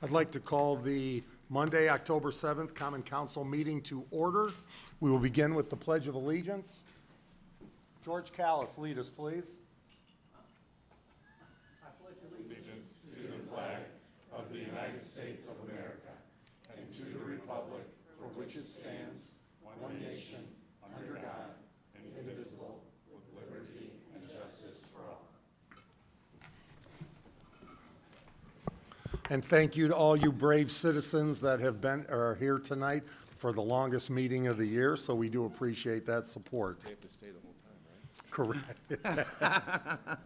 I'd like to call the Monday, October 7th Common Council meeting to order. We will begin with the Pledge of Allegiance. George Callis, lead us, please. I pledge allegiance to the flag of the United States of America and to the republic for which it stands, one nation, under God, indivisible, with liberty and justice for all. And thank you to all you brave citizens that are here tonight for the longest meeting of the year, so we do appreciate that support. They have to stay the whole time, right? Correct.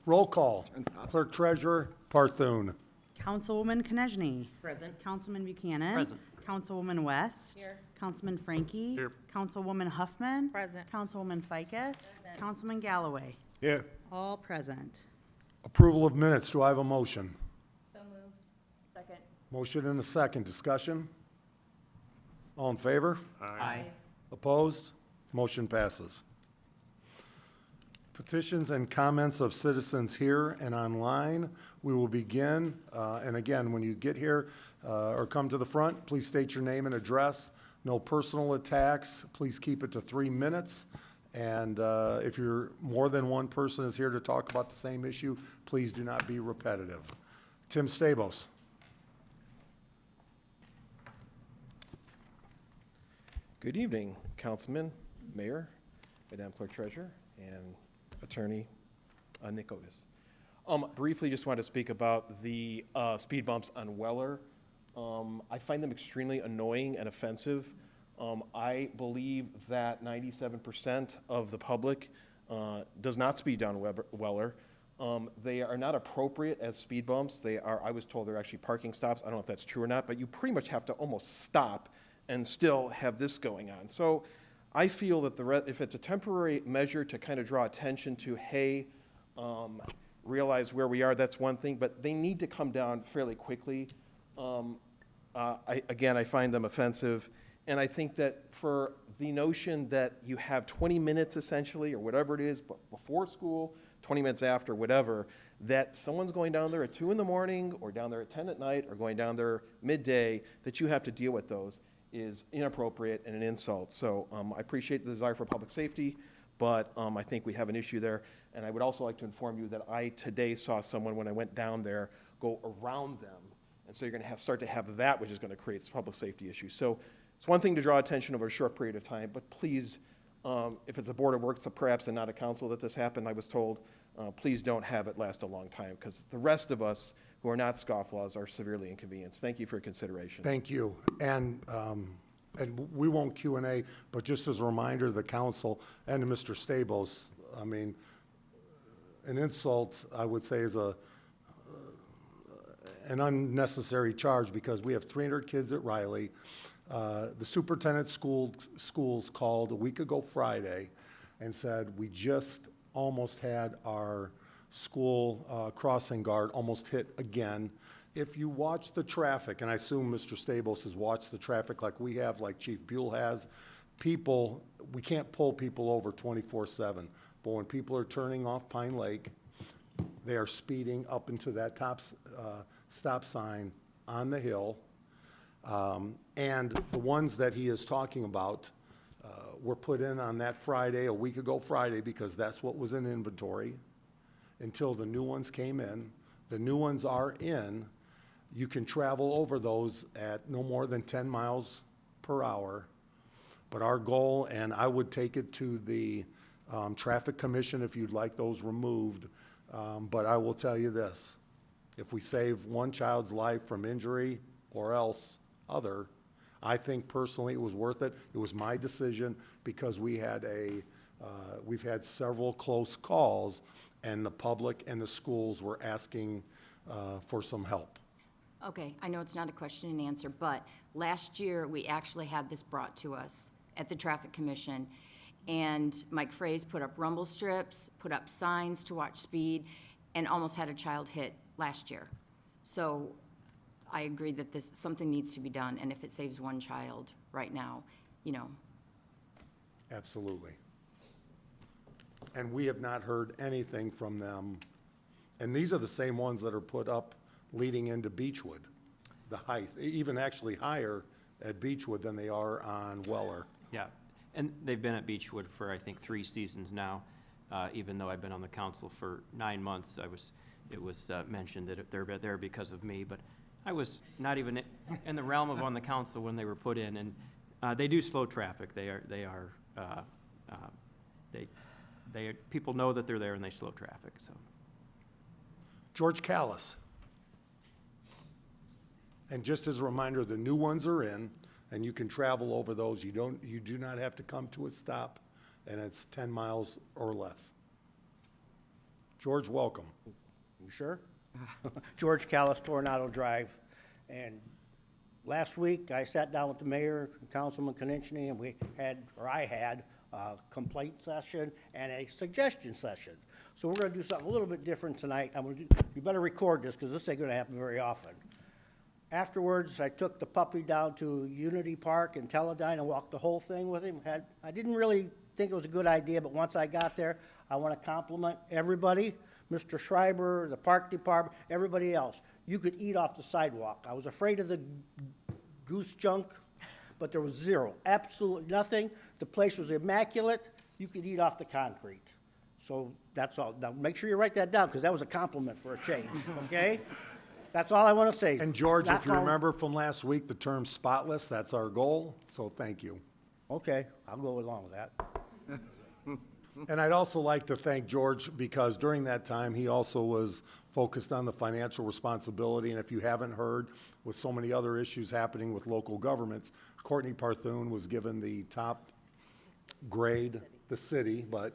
Roll call. Clerk Treasurer Parthun. Councilwoman Konechny. Present. Councilman Buchanan. Present. Councilwoman West. Here. Councilman Frankie. Here. Councilwoman Huffman. Present. Councilwoman Ficus. Councilman Galloway. Here. All present. Approval of minutes. Do I have a motion? So moved. Second. Motion and a second. Discussion? All in favor? Aye. Opposed? Motion passes. Petitions and comments of citizens here and online. We will begin, and again, when you get here or come to the front, please state your name and address. No personal attacks. Please keep it to 3 minutes. And if you're more than one person is here to talk about the same issue, please do not be repetitive. Tim Stabos. Good evening, Councilman, Mayor, Madam Clerk Treasurer, and Attorney Nick Otis. Briefly, just want to speak about the speed bumps on Weller. I find them extremely annoying and offensive. I believe that 97% of the public does not speed down Weller. They are not appropriate as speed bumps. They are, I was told they're actually parking stops. I don't know if that's true or not, but you pretty much have to almost stop and still have this going on. So I feel that if it's a temporary measure to kind of draw attention to, hey, realize where we are, that's one thing, but they need to come down fairly quickly. Again, I find them offensive, and I think that for the notion that you have 20 minutes essentially, or whatever it is, before school, 20 minutes after, whatever, that someone's going down there at 2 in the morning, or down there at 10 at night, or going down there midday, that you have to deal with those, is inappropriate and an insult. So I appreciate the desire for public safety, but I think we have an issue there. And I would also like to inform you that I today saw someone, when I went down there, go around them. And so you're going to start to have that, which is going to create public safety issues. So it's one thing to draw attention over a short period of time, but please, if it's a board of works, perhaps, and not a council that this happened, I was told, please don't have it last a long time, because the rest of us who are not scofflaws are severely inconvenienced. Thank you for your consideration. Thank you. And we won't Q&A, but just as a reminder to the council and to Mr. Stabos, I mean, an insult, I would say, is an unnecessary charge, because we have 300 kids at Riley. The superintendent schools called a week ago Friday and said, we just almost had our school crossing guard almost hit again. If you watch the traffic, and I assume Mr. Stabos has watched the traffic like we have, like Chief Buell has, we can't pull people over 24/7. But when people are turning off Pine Lake, they are speeding up into that stop sign on the hill. And the ones that he is talking about were put in on that Friday, a week ago Friday, because that's what was in inventory, until the new ones came in. The new ones are in. You can travel over those at no more than 10 miles per hour. But our goal, and I would take it to the Traffic Commission if you'd like those removed, but I will tell you this. If we save one child's life from injury or else other, I think personally it was worth it. It was my decision, because we've had several close calls, and the public and the schools were asking for some help. Okay, I know it's not a question and answer, but last year, we actually had this brought to us at the Traffic Commission, and Mike Fraze put up rumble strips, put up signs to watch speed, and almost had a child hit last year. So I agree that something needs to be done, and if it saves one child right now, Absolutely. And we have not heard anything from them. And these are the same ones that are put up leading into Beechwood. the height, even actually higher at Beechwood than they are on Weller. Yeah, and they've been at Beechwood for, I think, 3 seasons now. Even though I've been on the council for 9 months, it was mentioned that if they're there because of me, but I was not even in the realm of on the council when they were put in, and they do slow traffic. People know that they're there and they slow traffic, so. George Callis. And just as a reminder, the new ones are in, and you can travel over those. You do not have to come to a stop, and it's 10 miles or less. George, welcome. You sure? George Callis, Tornado Drive. And last week, I sat down with the mayor, Councilman Konieczny, and I had a complaint session and a suggestion session. So we're gonna do something a little bit different tonight. You better record this, because this ain't gonna happen very often. Afterwards, I took the puppy down to Unity Park in Teledyne and walked the whole thing with him. I didn't really think it was a good idea, but once I got there, I want to compliment everybody, Mr. Schreiber, the park department, everybody else. You could eat off the sidewalk. I was afraid of the goose junk, but there was zero, absolutely nothing. The place was immaculate. You could eat off the concrete. So that's all. Now, make sure you write that down, because that was a compliment for a change, okay? That's all I want to say. And George, Not if you long- remember from last week, the term spotless, that's our goal, so thank you. Okay, I'll go along with that. And I'd also like to thank George, because during that time, he also was focused on the financial responsibility. And if you haven't heard, with so many other issues happening with local governments, Courtney Parthune was given the top grade, the city, but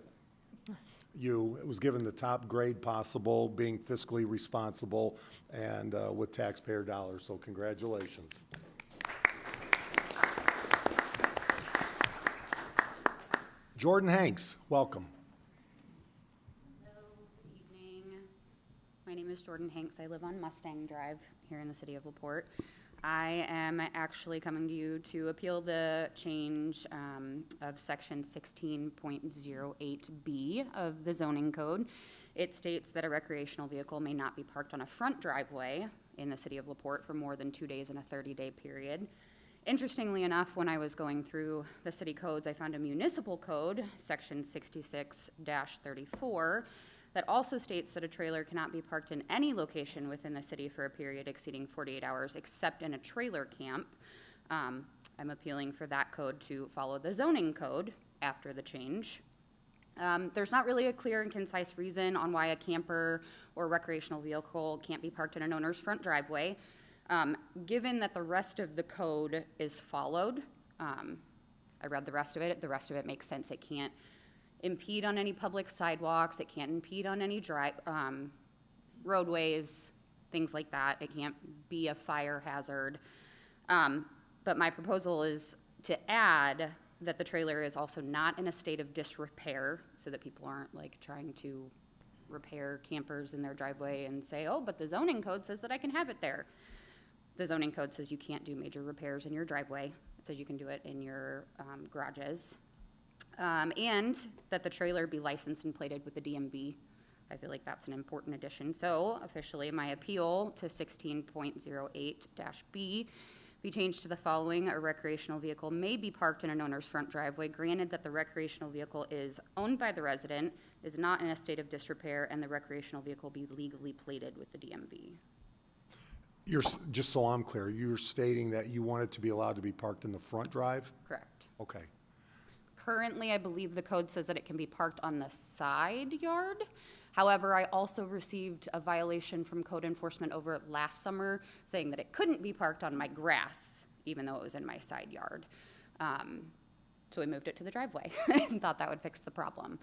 it was given the top grade possible, being fiscally responsible and with taxpayer dollars. So congratulations. Jordan Hanks, welcome. Hello, good evening. My name is Jordan Hanks. I live on Mustang Drive here in the city of LaPorte. I am actually coming to you to appeal the change of section 16.08B of the zoning code. It states that a recreational vehicle may not be parked on a front driveway in the city of LaPorte for more than 2 days in a 30-day period. Interestingly enough, when I was going through the city codes, I found a municipal code, section 66-34, that also states that a trailer cannot be parked in any location within the city for a period exceeding 48 hours, except in a trailer camp. I'm appealing for that code to follow the zoning code after the change. There's not really a clear and concise reason on why a camper or recreational vehicle can't be parked in an owner's front driveway. Given that the rest of the code is followed, I read the rest of it. The rest of it makes sense. It can't impede on any public sidewalks. It can't impede on any roadways, things like that. It can't be a fire hazard. But my proposal is to add that the trailer is also not in a state of disrepair, so that people aren't like trying to repair campers in their driveway and say, oh, but the zoning code says that I can have it there. The zoning code says you can't do major repairs in your driveway. It says you can do it in your garages. And that the trailer be licensed and plated with the DMV. I feel like that's an important addition. So officially, my appeal to 16.08-B be changed to the following. A recreational vehicle may be parked in an owner's front driveway, granted that the recreational vehicle is owned by the resident, is not in a state of disrepair, and the recreational vehicle be legally plated with the DMV. Just so I'm clear, you're stating that you want it to be allowed to be parked in the front drive? Correct. Okay. Currently, I believe the code says that it can be parked on the side yard. However, I also received a violation from code enforcement over last summer saying that it couldn't be parked on my grass, even though it was in my side yard. So we moved it to the driveway and thought that would fix the problem.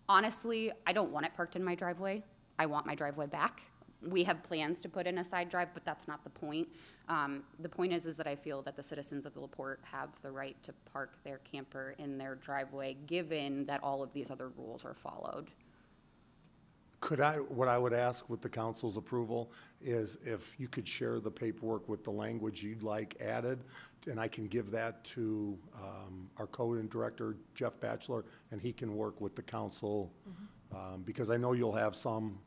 Honestly, I don't want it parked in my driveway. I want my driveway back. We have plans to put in a side drive, but that's not the point. The point is that I feel that the citizens of LaPorte have the right to park their camper in their driveway, given that all of these other rules are followed. What I would ask with the council's approval is if you could share the paperwork with the language you'd like added, and I can give that to our code and director, Jeff Batchelor, and he can work with the council, because I know you'll have some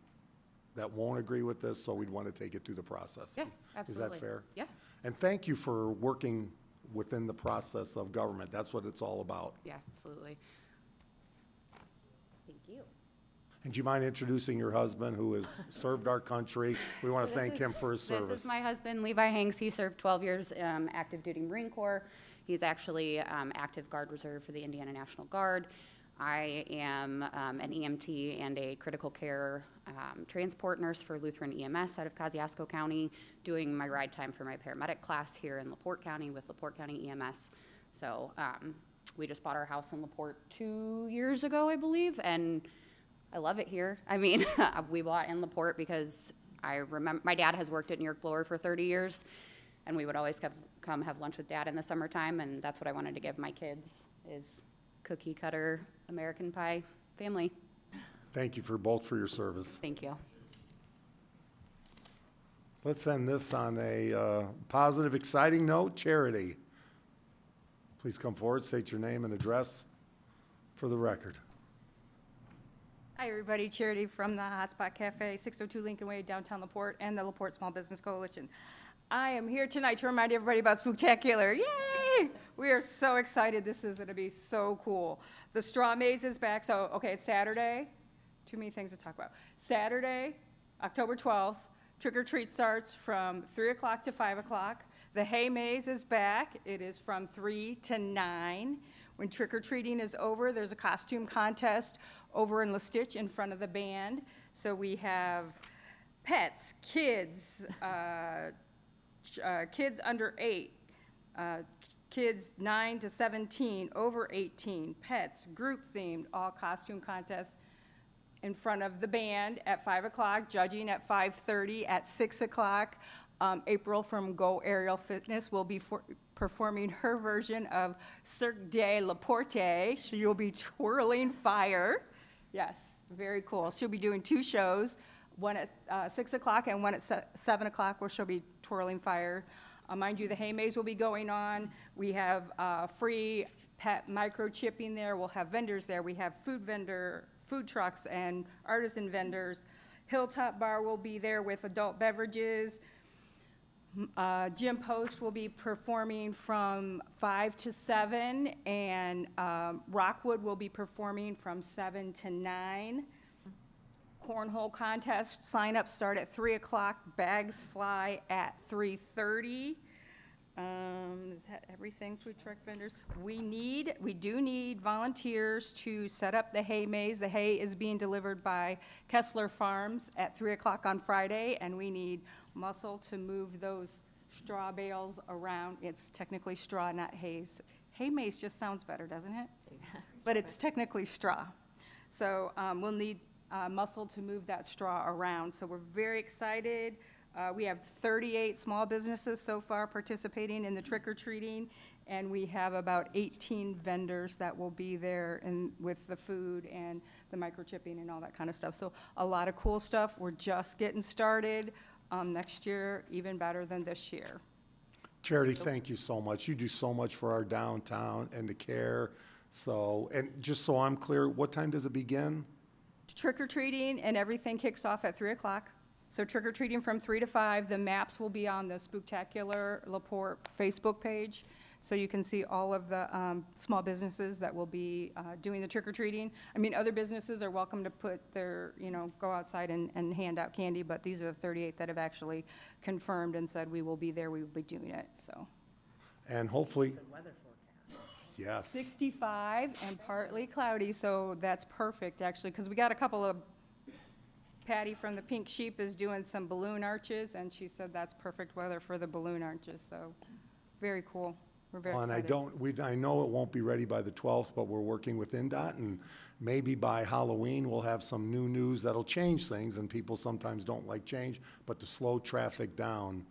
that won't agree with this, so we'd want to take it through the process. Yeah, Is absolutely. that fair? Yeah. And thank you for working within the process of government. That's what it's all about. Yeah, absolutely. Thank you. And do you mind introducing your husband who has served our country? We want to thank him for his service. This is my husband, Levi Hanks. He served 12 years active duty Marine Corps. He's actually active Guard Reserve for the Indiana National Guard. I am an EMT and a critical care transport nurse for Lutheran EMS out of Kosciuszko County, doing my ride time for my paramedic class here in LaPorte County with LaPorte County EMS. So we just bought our house in LaPorte 2 years ago, I believe, and I love it here. I mean, we bought in LaPorte because I remember my dad has worked at New York Blower for 30 years, and we would always come have lunch with Dad in the summertime, and that's what I wanted to give my kids is cookie cutter American pie family. Thank you both for your service. Thank you. Let's end this on a positive, exciting note. Charity. Please come forward, state your name and address for the record. Hi, everybody. Charity from the Hotspot Cafe, 602 Lincoln Way, downtown LaPorte, and the LaPorte Small Business Coalition. I am here tonight to remind everybody about Spooktacular. Yay! We are so excited. This is going to be so cool. The Straw Maze is back. So, okay, it's Saturday. Too many things to talk about. Saturday, October 12th, trick or treat starts from 3 o'clock to 5 o'clock. The Hay Maze is back. It is from 3 to 9. When trick or treating is over, there's a costume contest over in La Stitch in front of the band. So we have pets, kids, kids under 8, kids 9 to 17, over 18, pets, group themed, all costume contests in front of the band at 5 o'clock, judging at 5:30, at 6 o'clock. April from Go Aerial Fitness will be performing her version of Cirque de LaPorte. She'll be twirling fire. Yes, very cool. She'll be doing 2 shows, one at 6 o'clock and one at 7 o'clock, where she'll be twirling fire. Mind you, the Hay Maze will be going on. We have free pet microchipping there. We'll have vendors there. We have food trucks and artisan vendors. Hilltop Bar will be there with adult beverages. Jim Post will be performing from 5 to 7, and Rockwood will be performing from 7 to 9. Cornhole contest sign-ups start at 3 o'clock, bags fly at 3:30. Is that everything, food truck vendors? We do need volunteers to set up the hay maze. The hay is being delivered by Kessler Farms at 3 o'clock on Friday, and we need muscle to move those straw bales around. It's technically straw, not haze. Hay maze just sounds better, doesn't it? But it's technically straw. So we'll need muscle to move that straw around. So we're very excited. We have 38 small businesses so far participating in the trick-or-treating, and we have about 18 vendors that will be there with the food and the microchipping and all that kind of stuff. So a lot of cool stuff. We're just getting started. Next year, even better than this year. Charity, thank you so much. You do so much for our downtown and the care. So, and just so I'm clear, what time does it begin? Trick-or-treating and everything kicks off at 3 o'clock. So trick-or-treating from 3 to 5. The maps will be on the Spooktacular LaPorte Facebook page, so you can see all of the small businesses that will be doing the trick-or-treating. I mean, other businesses are welcome to put their, go outside and hand out candy, but these are the 38 that have actually confirmed and said we will be there, we will be doing it, so. And hopefully. Yes. 65 and partly cloudy, so that's perfect, actually, because we got a couple of, Patty from the Pink Sheep is doing some balloon arches, and she said that's perfect weather for the balloon arches, so very cool. We're very Well, and excited. I know it won't be ready by the 12th, but we're working with NDOT, and maybe by Halloween, we'll have some new news that'll change things, and people sometimes don't like change, but to slow traffic down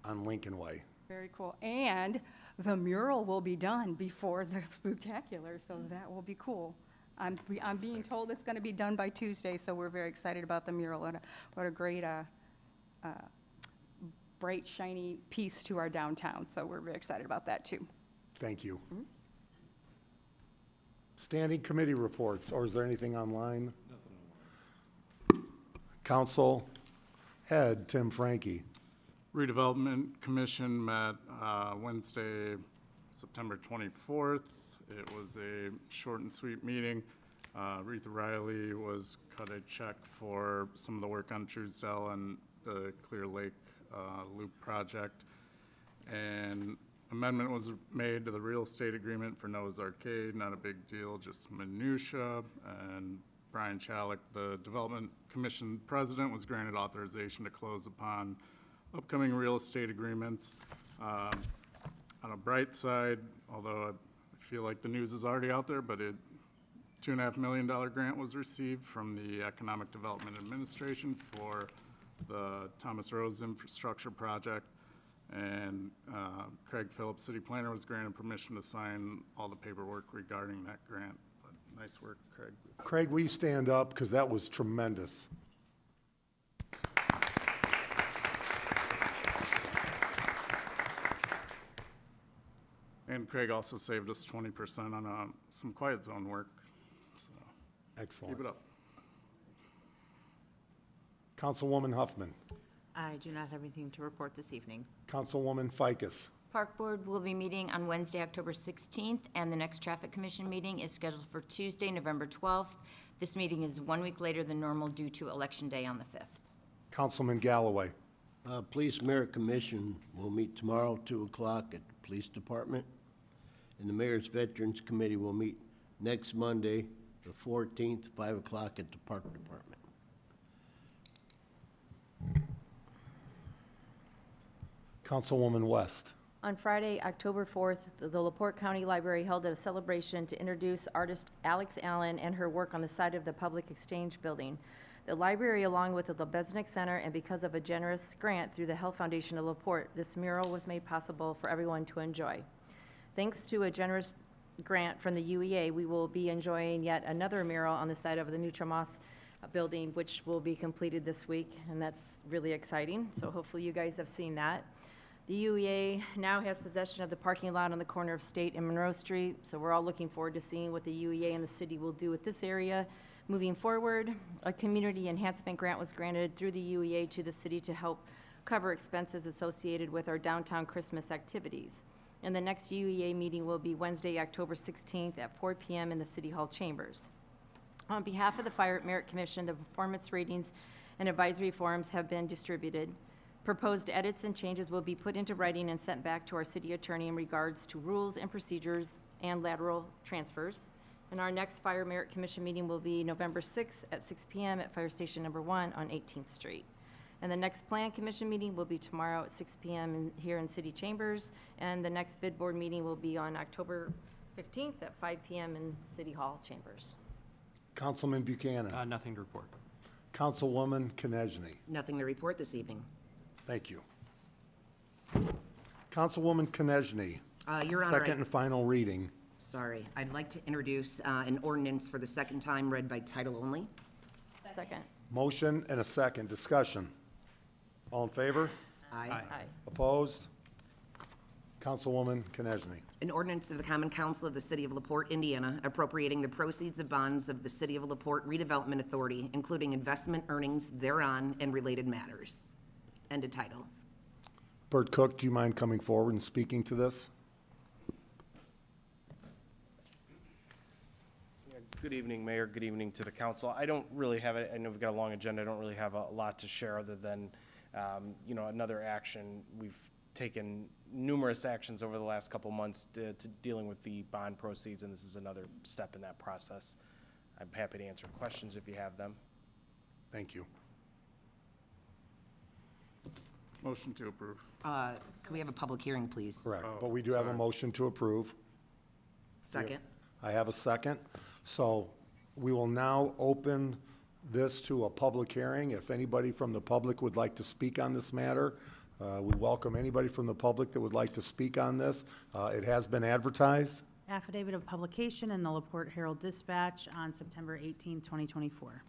on Lincoln Way. Very cool. And the mural will be done before the Spooktacular, so that will be cool. I'm being told it's going to be done by Tuesday, so we're very excited about the mural. What a great, bright, shiny piece to our downtown, so we're very excited about that, too. Thank you. Standing committee reports, or is there anything online? Nothing online. Council, head, Tim Frankie. Redevelopment Commission met Wednesday, September 24th. It was a short and sweet meeting. Retha Riley was cut a check for some of the work on Truesdale and the Clear Lake Loop project. And amendment was made to the real estate agreement for Noah's Arcade, not a big deal, just minutia. And Brian Chalik, the Development Commission President, was granted authorization to close upon upcoming real estate agreements. On a bright side, although I feel like the news is already out there, but $2.5 million grant was received from the Economic Development Administration for the Thomas Rose Infrastructure Project. And Craig Phillips, city planner, was granted permission to sign all the paperwork regarding that grant. But nice work, Craig. Craig, will you stand up, because that was tremendous. And Craig also saved us 20% on some quiet zone work. So Excellent. keep it up. Councilwoman Huffman. I do not have anything to report this evening. Councilwoman Ficus. Park Board will be meeting on Wednesday, October 16th, and the next Traffic Commission meeting is scheduled for Tuesday, November 12th. This meeting is 1 week later than normal due to Election Day on the 5th. Councilman Galloway. Police Merit Commission will meet tomorrow, 2 o'clock at the Police Department. And the Mayor's Veterans Committee will meet next Monday, the 14th, 5 o'clock at the Park Department. Councilwoman West. On Friday, October 4th, the LaPorte County Library held a celebration to introduce artist Alex Allen and her work on the side of the Public Exchange Building. The library, along with the Lebesnick Center, and because of a generous grant through the Health Foundation of LaPorte, this mural was made possible for everyone to enjoy. Thanks to a generous grant from the UEA, we will be enjoying yet another mural on the side of the Nutramas building, which will be completed this week, and that's really exciting. So hopefully you guys have seen that. The UEA now has possession of the parking lot on the corner of State and Monroe Street, so we're all looking forward to seeing what the UEA and the city will do with this area moving forward. A community enhancement grant was granted through the UEA to the city to help cover expenses associated with our downtown Christmas activities. And the next UEA meeting will be Wednesday, October 16th at 4 p.m. in the City Hall chambers. On behalf of the Fire Merit Commission, the performance ratings and advisory forms have been distributed. Proposed edits and changes will be put into writing and sent back to our city attorney in regards to rules and procedures and lateral transfers. And our next Fire Merit Commission meeting will be November 6th at 6 p.m. at Fire Station Number 1 on 18th Street. And the next Plan Commission meeting will be tomorrow at 6 p.m. here in City Chambers. And the next Bid Board meeting will be on October 15th at 5 p.m. in City Hall chambers. Councilman Buchanan. Nothing to report. Councilwoman Konechny. Nothing to report this evening. Thank you. Councilwoman Konechny. Your Honor, Second and final reading. sorry. I'd like to introduce an ordinance for the second time read by title only. Second. Motion and a second. Discussion. All in favor? Aye. Aye. Opposed? Councilwoman Konechny. An ordinance of the Common Council of the City of LaPorte, Indiana, appropriating the proceeds of bonds of the City of LaPorte Redevelopment Authority, including investment earnings thereon and related matters. End of title. Bert Cook, do you mind coming forward and speaking to this? Good evening, Mayor. Good evening to the council. I don't really have it. I know we've got a long agenda. I don't really have a lot to share other than, another action. We've taken numerous actions over the last couple months to dealing with the bond proceeds, and this is another step in that process. I'm happy to answer questions if you have them. Thank you. Motion to approve. Can we have a public hearing, please? Correct. But we do have a motion to approve. Second. I have a second. So we will now open this to a public hearing. If anybody from the public would like to speak on this matter, we welcome anybody from the public that would like to speak on this. It has been advertised. Affidavit of publication in the LaPorte Herald-Dispatch on September 18, 2024.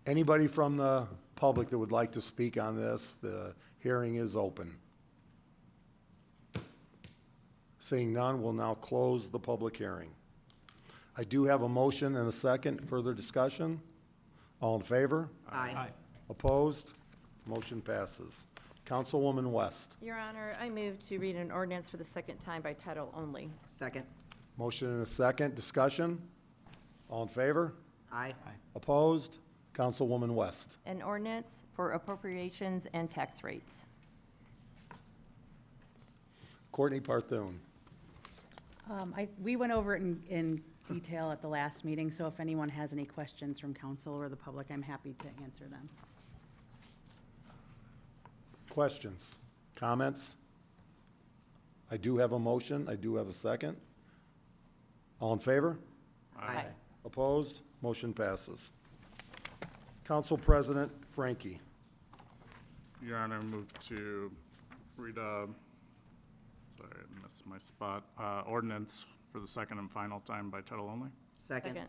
Anybody from the public that would like to speak on this, the hearing is open. Seeing none, we'll now close the public hearing. I do have a motion and a second. Further discussion? All in favor? Aye. Opposed? motion passes. Councilwoman West. Your Honor, I move to read an ordinance for the second time by title only. Second. Motion and a second, discussion? All in favor? Aye. Opposed? Councilwoman West. An ordinance for appropriations and tax rates. Courtney Parthune. We went over it in detail at the last meeting, so if anyone has any questions from council or the public, I'm happy to answer them. Questions? Comments? I do have a motion. I do have a second. All in favor? Aye. Opposed? Motion passes. Council President Frankie. Your Honor, move to read sorry, I missed my spot, ordinance for the second and final time by title only. Second. I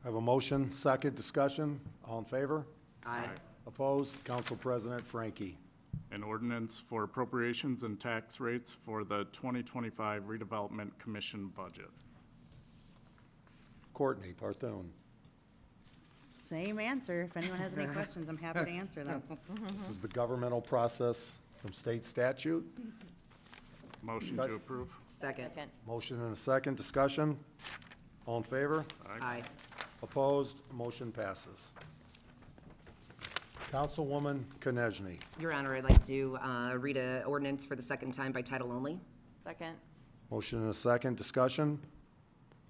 have a motion, second, discussion. All in favor? Aye. Opposed? Council President Frankie. An ordinance for appropriations and tax rates for the 2025 redevelopment commission budget. Courtney Parthune. Same answer. If anyone has any questions, I'm happy to answer them. This is the governmental process from state statute. Motion to approve. Second. Motion and a second, discussion. All in favor? Aye. Opposed? Motion passes. Councilwoman Konechny. Your Honor, I'd like to read an ordinance for the second time by title only. Second. Motion and a second, discussion.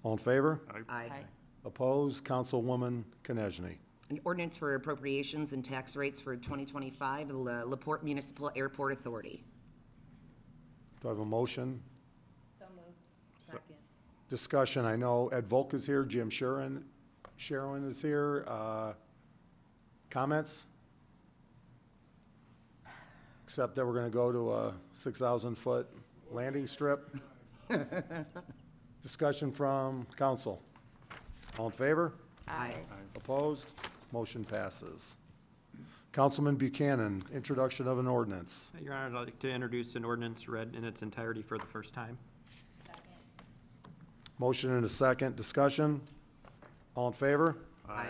All in favor? Aye. Opposed? Councilwoman Konechny. An ordinance for appropriations and tax rates for 2025, the LaPorte Municipal Airport Authority. Do I have a motion? Second. Discussion, I know Ed Volk is here, Jim Sharon is here. Comments? Except that we're gonna go to a 6,000-foot landing strip. Discussion from council. All in favor? Aye. Opposed? Motion passes. Councilman Buchanan, introduction of an ordinance. Your Honor, I'd like to introduce an ordinance read in its entirety for the first time. Motion and a second, discussion. All in favor? Aye.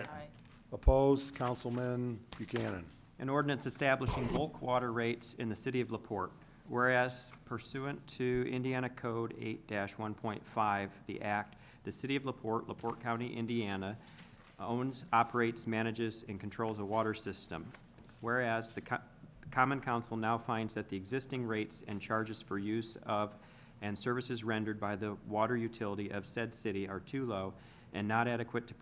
Opposed? Councilman Buchanan. An ordinance establishing bulk water rates in the city of LaPorte. Whereas pursuant to Indiana Code 8-1.5, the Act, the city of LaPorte, LaPorte County, Indiana, owns, operates, manages, and controls a water system. Whereas the Common Council now finds that the existing rates and charges for use of and services rendered by the water utility of said city are too low and not adequate to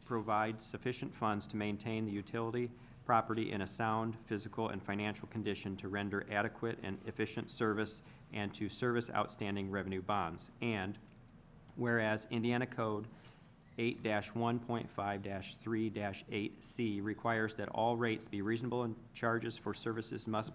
provide sufficient funds to maintain the utility property in a sound physical and financial condition to render adequate and efficient service and to service outstanding revenue bonds. And whereas Indiana Code 8-1.5-3-8C requires that all rates be reasonable and charges for services must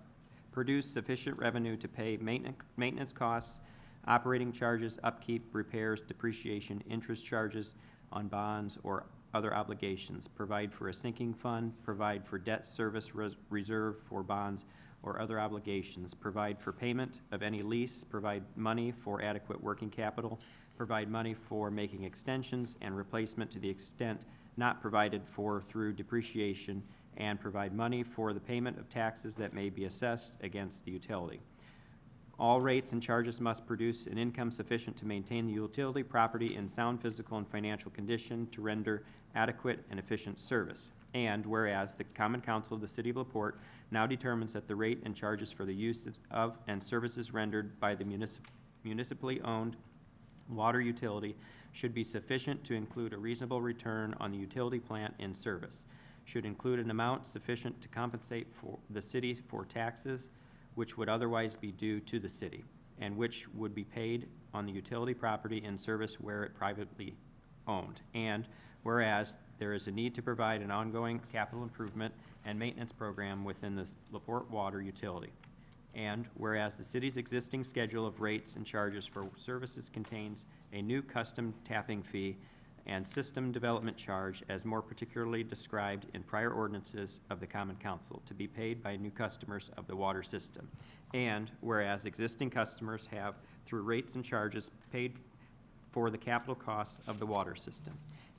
produce sufficient revenue to pay maintenance costs, operating charges, upkeep, repairs, depreciation, interest charges on bonds or other obligations, provide for a sinking fund, provide for debt service reserve for bonds or other obligations, provide for payment of any lease, provide money for adequate working capital, provide money for making extensions and replacement to the extent not provided for through depreciation, and provide money for the payment of taxes that may be assessed against the utility. All rates and charges must produce an income sufficient to maintain the utility property in sound physical and financial condition to render adequate and efficient service. And whereas the Common Council of the City of LaPorte now determines that the rate and charges for the use of and services rendered by the municipally owned water utility should be sufficient to include a reasonable return on the utility plant in service, should include an amount sufficient to compensate for the city for taxes which would otherwise be due to the city, and which would be paid on the utility property in service where it privately owned. And whereas there is a need to provide an ongoing capital improvement and maintenance program within the LaPorte water utility. And whereas the city's existing schedule of rates and charges for services contains a new custom tapping fee and system development charge as more particularly described in prior ordinances of the Common Council to be paid by new customers of the water system. And whereas existing customers have, through rates and charges, paid for the capital costs of the water system.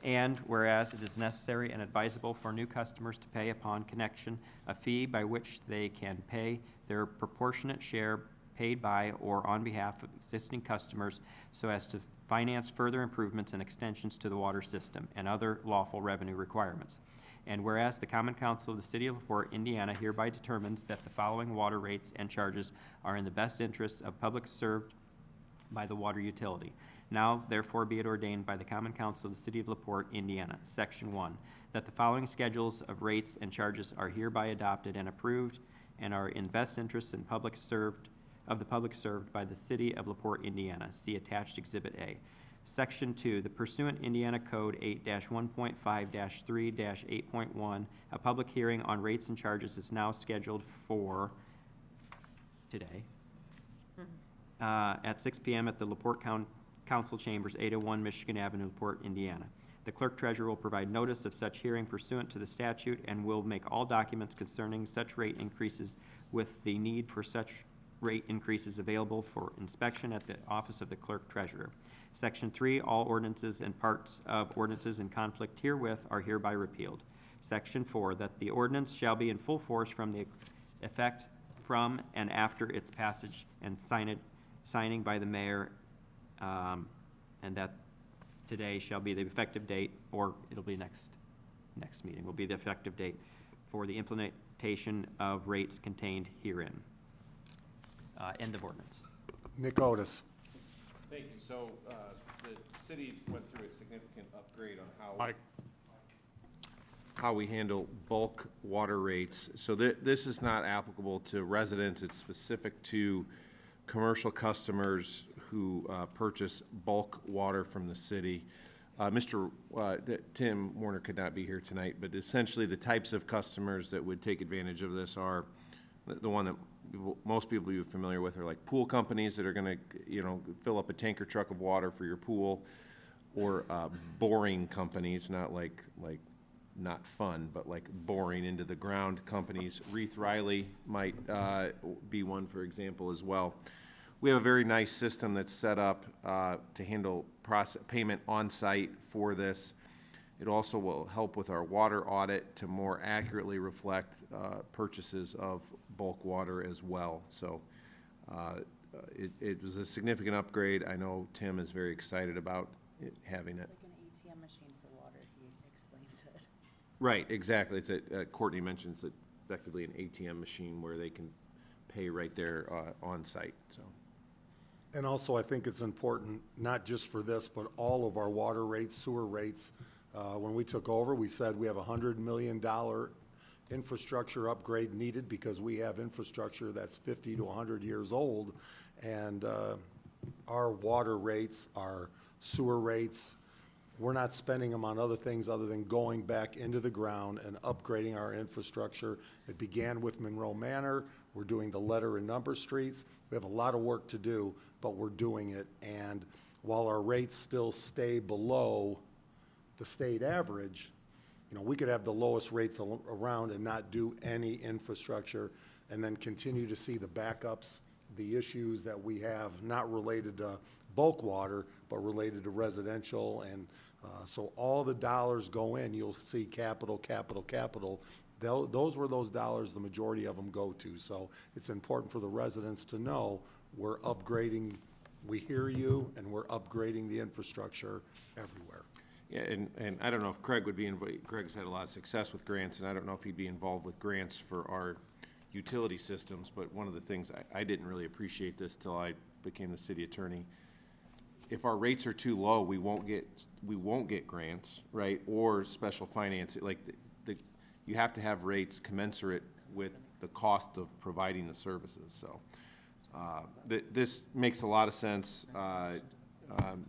And whereas it is necessary and advisable for new customers to pay upon connection a fee by which they can pay their proportionate share paid by or on behalf of existing customers so as to finance further improvements and extensions to the water system and other lawful revenue requirements. And whereas the Common Council of the City of LaPorte, Indiana hereby determines that the following water rates and charges are in the best interests of public served by the water utility. Now, therefore, be it ordained by the Common Council of the City of LaPorte, Indiana, Section 1, that the following schedules of rates and charges are hereby adopted and approved and are in best interest in public served by the City of LaPorte, Indiana. See attached Exhibit A. Section 2, the pursuant Indiana Code 8-1.5-3-8.1, a public hearing on rates and charges is now scheduled for today at 6 p.m. at the LaPorte Council Chambers, 801 Michigan Avenue, LaPorte, Indiana. The clerk treasurer will provide notice of such hearing pursuant to the statute and will make all documents concerning such rate increases with the need for such rate increases available for inspection at the office of the clerk treasurer. Section 3, all ordinances and parts of ordinances in conflict herewith are hereby repealed. Section 4, that the ordinance shall be in full force from the effect from and after its passage and signing by the mayor, and that today shall be the effective date, or it'll be next meeting, will be the effective date for the implementation of rates contained herein. End of ordinance. Nick Otis. Thank you. So, the city went through a significant upgrade on how we handle bulk water rates. So this is not applicable to residents. It's specific to commercial customers who purchase bulk water from the city. Tim Warner could not be here tonight, but essentially the types of customers that would take advantage of this are the one that most people are familiar with are like pool companies that are going to, fill up a tanker truck of water for your pool, or boring companies, not not fun, but like boring into the ground companies. Reith Riley might be one, for example, as well. We have a very nice system that's set up to handle payment on site for this. It also will help with our water audit to more accurately reflect purchases of bulk water as well. So it was a significant upgrade. I know Tim is very excited about having it. It's like an ATM machine for water, he explains it. Right, exactly. It's Courtney mentions it, effectively an ATM machine where they can pay right there on site. So. And also, I think it's important, not just for this, but all of our water rates, sewer rates. When we took over, we said we have a $100 million infrastructure upgrade needed because we have infrastructure that's 50 to 100 years old. And our water rates, our sewer rates, we're not spending them on other things other than going back into the ground and upgrading our infrastructure. It began with Monroe Manor. We're doing the letter and number streets. We have a lot of work to do, but we're doing it. And while our rates still stay below the state average, we could have the lowest rates around and not do any infrastructure, and then continue to see the backups, the issues that we have, not related to bulk water, but related to residential. And so all the dollars go in, you'll see capital. Those were those dollars, the majority of them go to. So it's important for the residents to know we're upgrading, we hear you, and we're upgrading the infrastructure everywhere. Yeah, and I don't know if Craig would be involved. Craig's had a lot of success with grants, and I don't know if he'd be involved with grants for our utility systems, but one of the things, I didn't really appreciate this till I became the city attorney. If our rates are too low, we won't get grants, right, or special financing. Like, you have to have rates commensurate with the cost of providing the services. So this makes a lot of sense.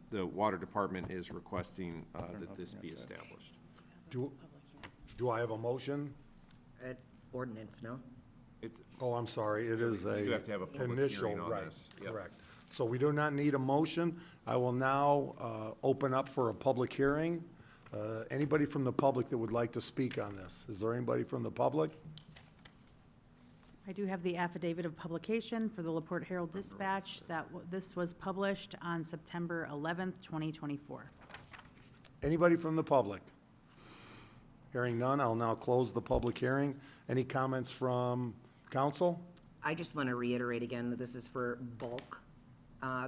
The water department is requesting that this be established. Do I have a motion? Ordinance, no? Oh, I'm sorry, it is You do have to have a public initial, hearing on right, this. Yep. correct. So we do not need a motion. I will now open up for a public hearing. Anybody from the public that would like to speak on this? Is there anybody from the public? I do have the affidavit of publication for the LaPorte Herald Dispatch that this was published on September 11th, 2024. Anybody from the public? Hearing none, I'll now close the public hearing. Any comments from council? I just want to reiterate again that this is for bulk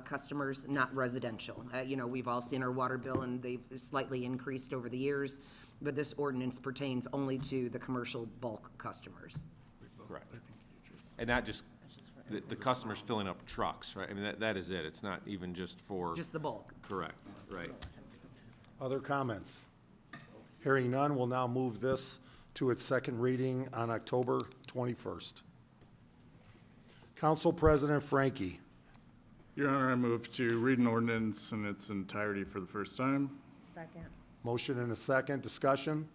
customers, not residential. You know, we've all seen our water bill, and they've slightly increased over the years, but this ordinance pertains only to the commercial bulk customers. Correct. And not just the customers filling up trucks, right? I mean, that is it. It's not even just for. Just the bulk. Correct, right. Other comments? Hearing none, we'll now move this to its second reading on October 21st. Council President Frankie. Your Honor, I move to read an ordinance in its entirety for the first time. Second. Motion and a second. Discussion?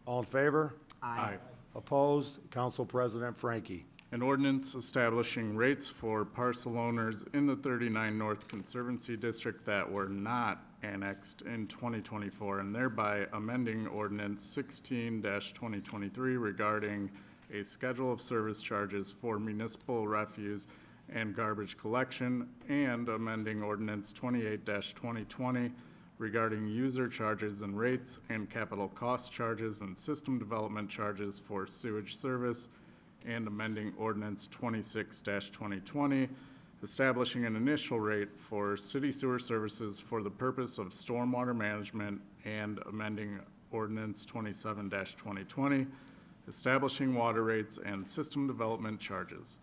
All in favor? Aye. Opposed? Council President Frankie. An ordinance establishing rates for parcel owners in the 39 North Conservancy District that were not annexed in 2024, and thereby amending ordinance 16-2023 regarding a schedule of service charges for municipal refuse and garbage collection, and amending ordinance 28-2020 regarding user charges and rates and capital cost charges and system development charges for sewage service, and amending ordinance 26-2020, establishing an initial rate for city sewer services for the purpose of stormwater management, and amending ordinance 27-2020, establishing water rates and system development charges.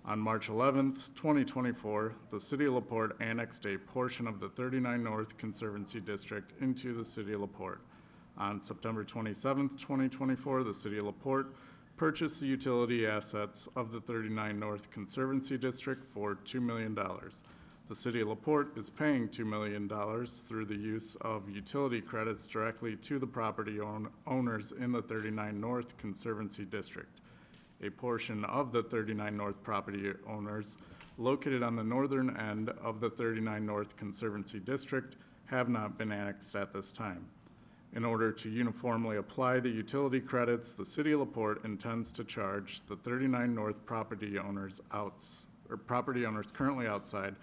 On March 11th, 2024, the City of LaPorte annexed a portion of the 39 North Conservancy District into the City of LaPorte. On September 27th, 2024, the City of LaPorte purchased the utility assets of the 39 North Conservancy District for $2 million. The City of LaPorte is paying $2 million through the use of utility credits directly to the property owners in the 39 North Conservancy District. A portion of the 39 North property owners located on the northern end of the 39 North Conservancy District have not been annexed at this time. In order to uniformly apply the utility credits, the City of LaPorte intends to charge the 39 North property owners currently outside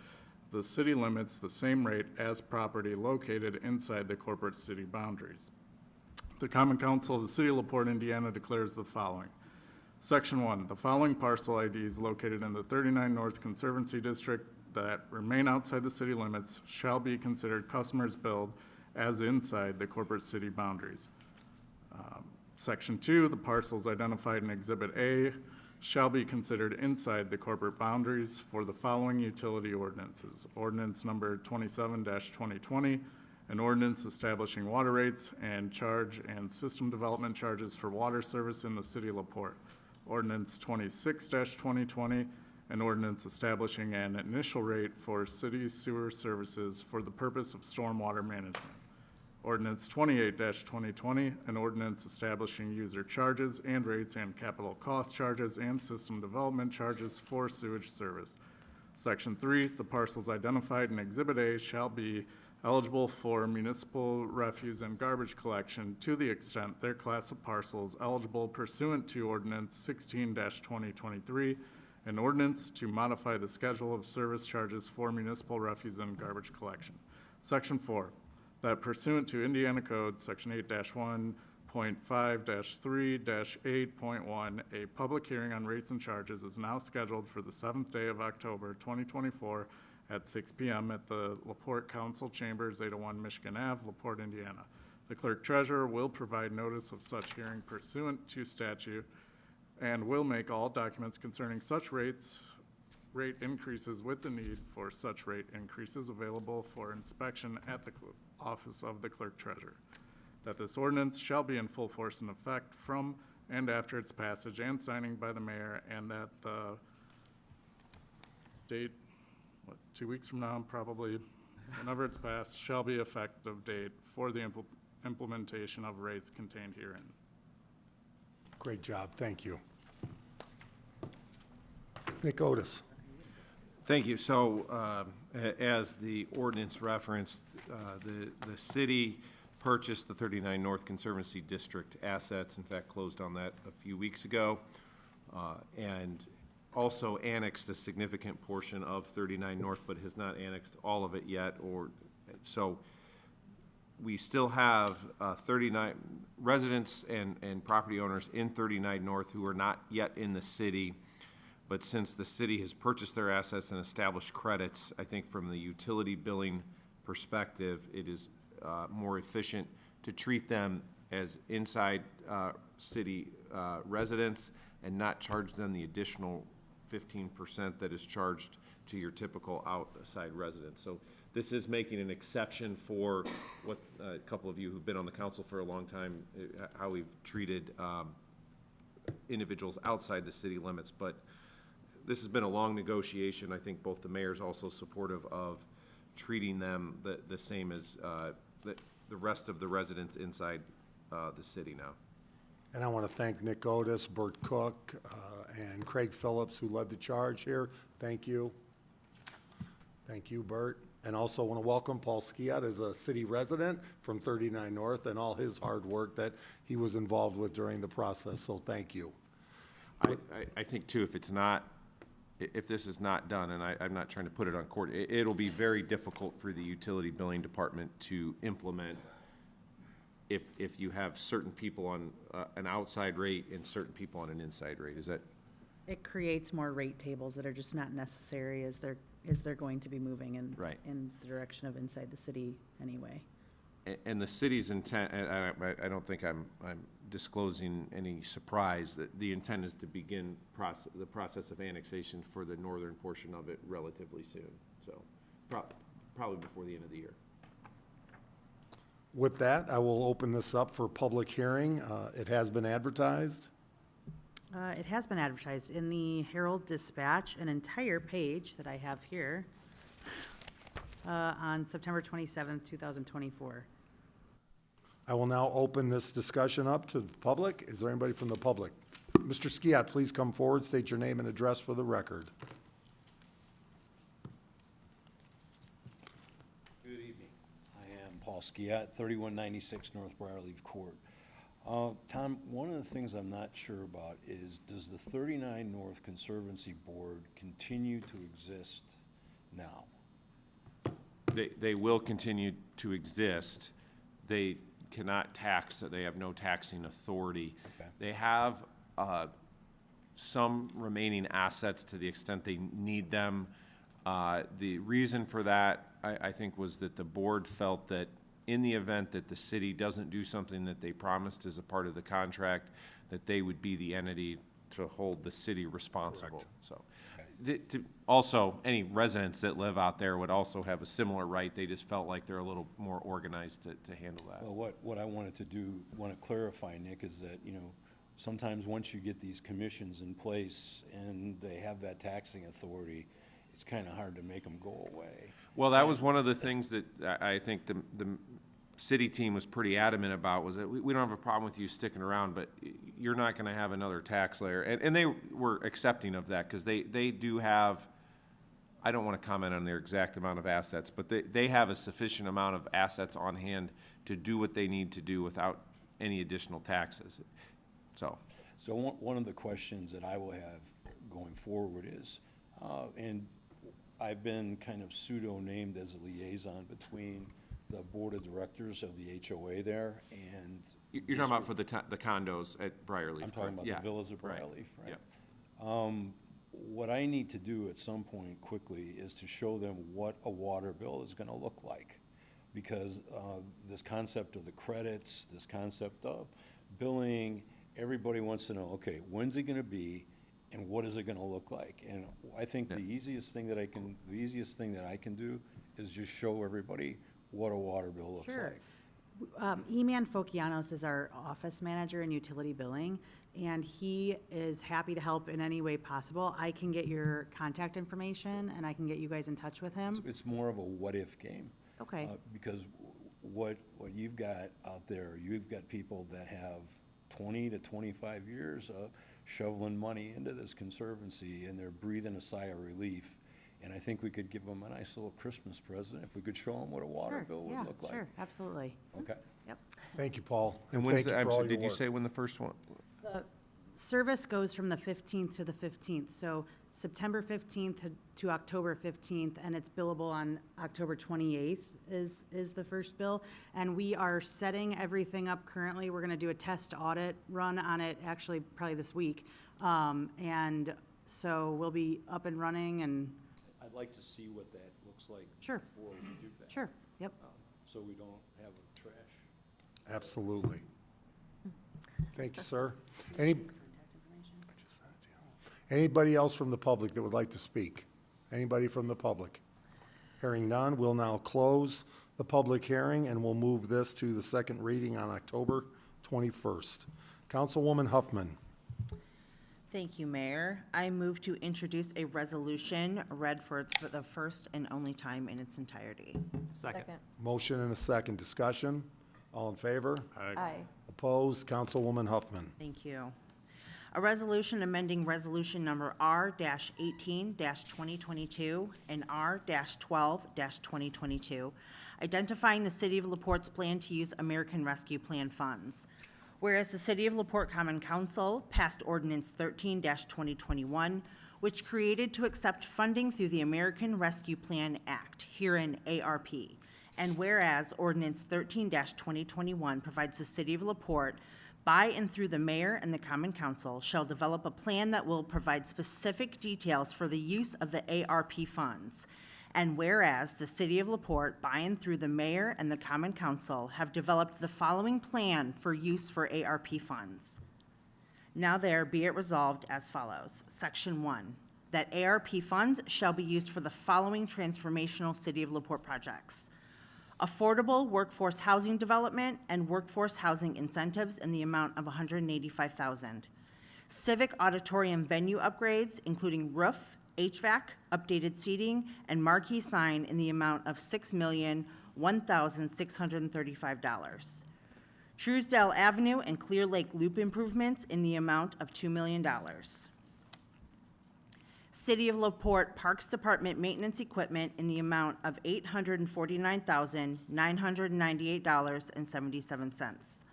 the city limits the same rate as property located inside the corporate city boundaries. The Common Council of the City of LaPorte, Indiana declares the following. Section 1, the following parcel IDs located in the 39 North Conservancy District that remain outside the city limits shall be considered customers billed as inside the corporate city boundaries. Section 2, the parcels identified in Exhibit A shall be considered inside the corporate boundaries for the following utility ordinances. Ordinance number 27-2020, an ordinance establishing water rates and charge and system development charges for water service in the City of LaPorte. Ordinance 26-2020, an ordinance establishing an initial rate for city sewer services for the purpose of stormwater management. Ordinance 28-2020, an ordinance establishing user charges and rates and capital cost charges and system development charges for sewage service. Section 3, the parcels identified in Exhibit A shall be eligible for municipal refuse and garbage collection to the extent their class of parcels eligible pursuant to Ordinance 16-2023, an ordinance to modify the schedule of service charges for municipal refuse and garbage collection. Section 4, that pursuant to Indiana Code, Section 8-1.5-3-8.1, a public hearing on rates and charges is now scheduled for the 7th day of October 2024 at 6 p.m. at the LaPorte Council Chambers, 801 Michigan Ave, LaPorte, Indiana. The clerk treasurer will provide notice of such hearing pursuant to statute and will make all documents concerning such rate increases with the need for such rate increases available for inspection at the office of the clerk treasurer. That this ordinance shall be in full force and effect from and after its passage and signing by the mayor, and that the date, 2 weeks from now, probably, whenever it's passed, shall be effective date for the implementation of rates contained herein. Great job, thank you. Nick Otis. Thank you. So, as the ordinance referenced, the city purchased the 39 North Conservancy District assets, in fact, closed on that a few weeks ago, and also annexed a significant portion of 39 North, but has not annexed all of it yet, so we still have 39 residents and property owners in 39 North who are not yet in the city. But since the city has purchased their assets and established credits, I think from the utility billing perspective, it is more efficient to treat them as inside city residents and not charge them the additional 15% that is charged to your typical outside resident. So this is making an exception for what a couple of you who've been on the council for a long time, how we've treated individuals outside the city limits. But this has been a long negotiation. I think both the mayor's also supportive of treating them the same as the rest of the residents inside the city now. And I want to thank Nick Otis, Bert Cook, and Craig Phillips, who led the charge here. Thank you. Thank you, Bert. And also want to welcome Paul Skiat as a city resident from 39 North and all his hard work that he was involved with during the process, so thank you. I think too, if this is not done, and I'm not trying to put it on court, it'll be very difficult for the utility billing department to implement if you have certain people on an outside rate and certain people on an inside rate. Is that? It creates more rate tables that are just not necessary as they're going to be moving in, Right. in the direction of inside the city anyway. And the city's intent, and I don't think I'm disclosing any surprise, that the intent is to begin the process of annexation for the northern portion of it relatively soon. So probably before the end of the year. With that, I will open this up for public hearing. It has been advertised. It has been advertised in the Herald Dispatch, an entire page that I have here, on September 27th, 2024. I will now open this discussion up to the public. Is there anybody from the public? Mr. Skiat, please come forward, state your name and address for the record. Good evening. I am Paul Skiat, 3196 North Briarleaf Court. Tom, one of the things I'm not sure about is, does the 39 North Conservancy Board continue to exist now? They will continue to exist. They cannot tax, they have no taxing authority. Okay. They have some remaining assets to the extent they need them. The reason for that, I think, was that the board felt that in the event that the city doesn't do something that they promised as a part of the contract, that they would be the entity to hold the city responsible. Correct. So, also, any residents that live out there would also have a similar right. They just felt like they're a little more organized to handle that. Well, what I wanted to want to clarify, Nick, is that, sometimes once you get these commissions in place and they have that taxing authority, it's kind of hard to make them go away. Well, that was one of the things that I think the city team was pretty adamant about, was that we don't have a problem with you sticking around, but you're not going to have another tax layer. And they were accepting of that, because they do have, I don't want to comment on their exact amount of assets, but they have a sufficient amount of assets on hand to do what they need to do without any additional taxes. So one of the questions that I will have going forward is, and I've been kind of pseudo-named as a liaison between the board of directors of the HOA there and. You're talking about for the condos at Briarleaf? I'm talking about Yeah. the villas of Right. Briarleaf, right? Yeah. What I need to do at some point quickly is to show them what a water bill is gonna look like. Because this concept of the credits, this concept of billing, everybody wants to know, okay, when's it gonna be and what is it gonna look like? And I think the easiest thing that I can do is just show everybody what a water bill looks Sure. like. Eman Fokianos is our office manager in utility billing, and he is happy to help in any way possible. I can get your contact information, and I can get you guys in touch with him. It's more of a what-if game. Okay. Because what you've got out there, you've got people that have 20 to 25 years of shoveling money into this conservancy, and they're breathing a sigh of relief. And I think we could give them a nice little Christmas present if we could show them what a water Sure, bill would yeah, look like. Sure, absolutely. Okay. Yep. Thank you, Paul. And thank you I'm for sorry, all did your you work. say when the first one? The service goes from the 15th to the 15th, so September 15th to October 15th, and it's billable on October 28th. is the first bill. And we are setting everything up currently. We're gonna do a test audit run on it, actually probably this week. And so we'll be up and running and, I'd like to see what that looks like Sure. before we do that. sure, yep. So we don't have a trash. Absolutely. Thank you, sir. Anybody else from the public that would like to speak? Anybody from the public? Hearing none, we'll now close the public hearing, and we'll move this to the second reading on October 21st. Councilwoman Huffman. Thank you, Mayor. I move to introduce a resolution read for the first and only time in its entirety. Second. Motion and a second. Discussion? All in favor? Aye. Opposed? Councilwoman Huffman. Thank you. A resolution amending Resolution Number R-18-2022 and R-12-2022, identifying the City of LaPorte's plan to use American Rescue Plan funds. Whereas the City of LaPorte Common Council passed Ordinance 13-2021, which created to accept funding through the American Rescue Plan Act, herein ARP. And whereas Ordinance 13-2021 provides the City of LaPorte, by and through the mayor and the common council, shall develop a plan that will provide specific details for the use of the ARP funds. And whereas the City of LaPorte, by and through the mayor and the common council, have developed the following plan for use for ARP funds. Now there be it resolved as follows. Section 1, that ARP funds shall be used for the following transformational City of LaPorte projects: affordable workforce housing development and workforce housing incentives in the amount of $185,000. Civic auditorium venue upgrades, including roof, HVAC, updated seating, and marquee sign in the amount of $6,001,635. Truesdale Avenue and Clear Lake Loop improvements in the amount of $2 million. City of LaPorte Parks Department maintenance equipment in the amount of $849,998.77.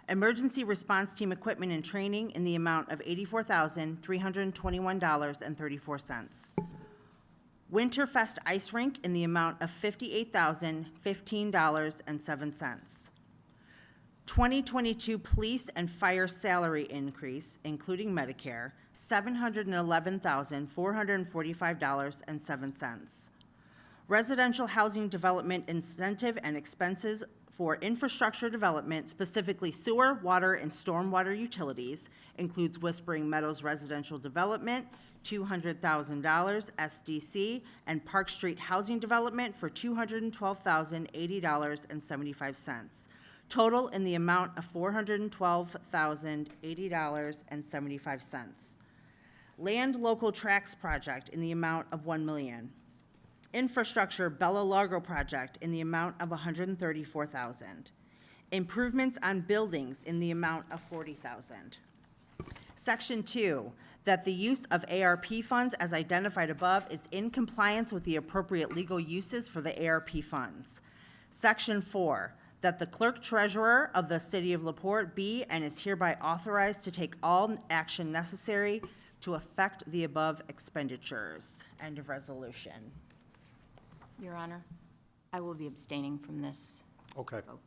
Emergency response team equipment and training in the amount of $84,321.34. Winterfest Ice Rink in the amount of $58,015.07. 2022 police and fire salary increase, including Medicare, $711,445.07. Residential housing development incentive and expenses for infrastructure development, specifically sewer, water, and stormwater utilities, includes Whispering Meadows Residential Development, $200,000 SDC, and Park Street Housing Development for $212,080.75. Total in the amount of $412,080.75. Land Local Tracks Project in the amount of $1 million. Infrastructure Bella Largo Project in the amount of $134,000. Improvements on buildings in the amount of $40,000. Section 2, that the use of ARP funds as identified above is in compliance with the appropriate legal uses for the ARP funds. Section 4, that the clerk treasurer of the City of LaPorte be and is hereby authorized to take all action necessary to effect the above expenditures. End of resolution. Your Honor, I will be abstaining from this Okay. vote.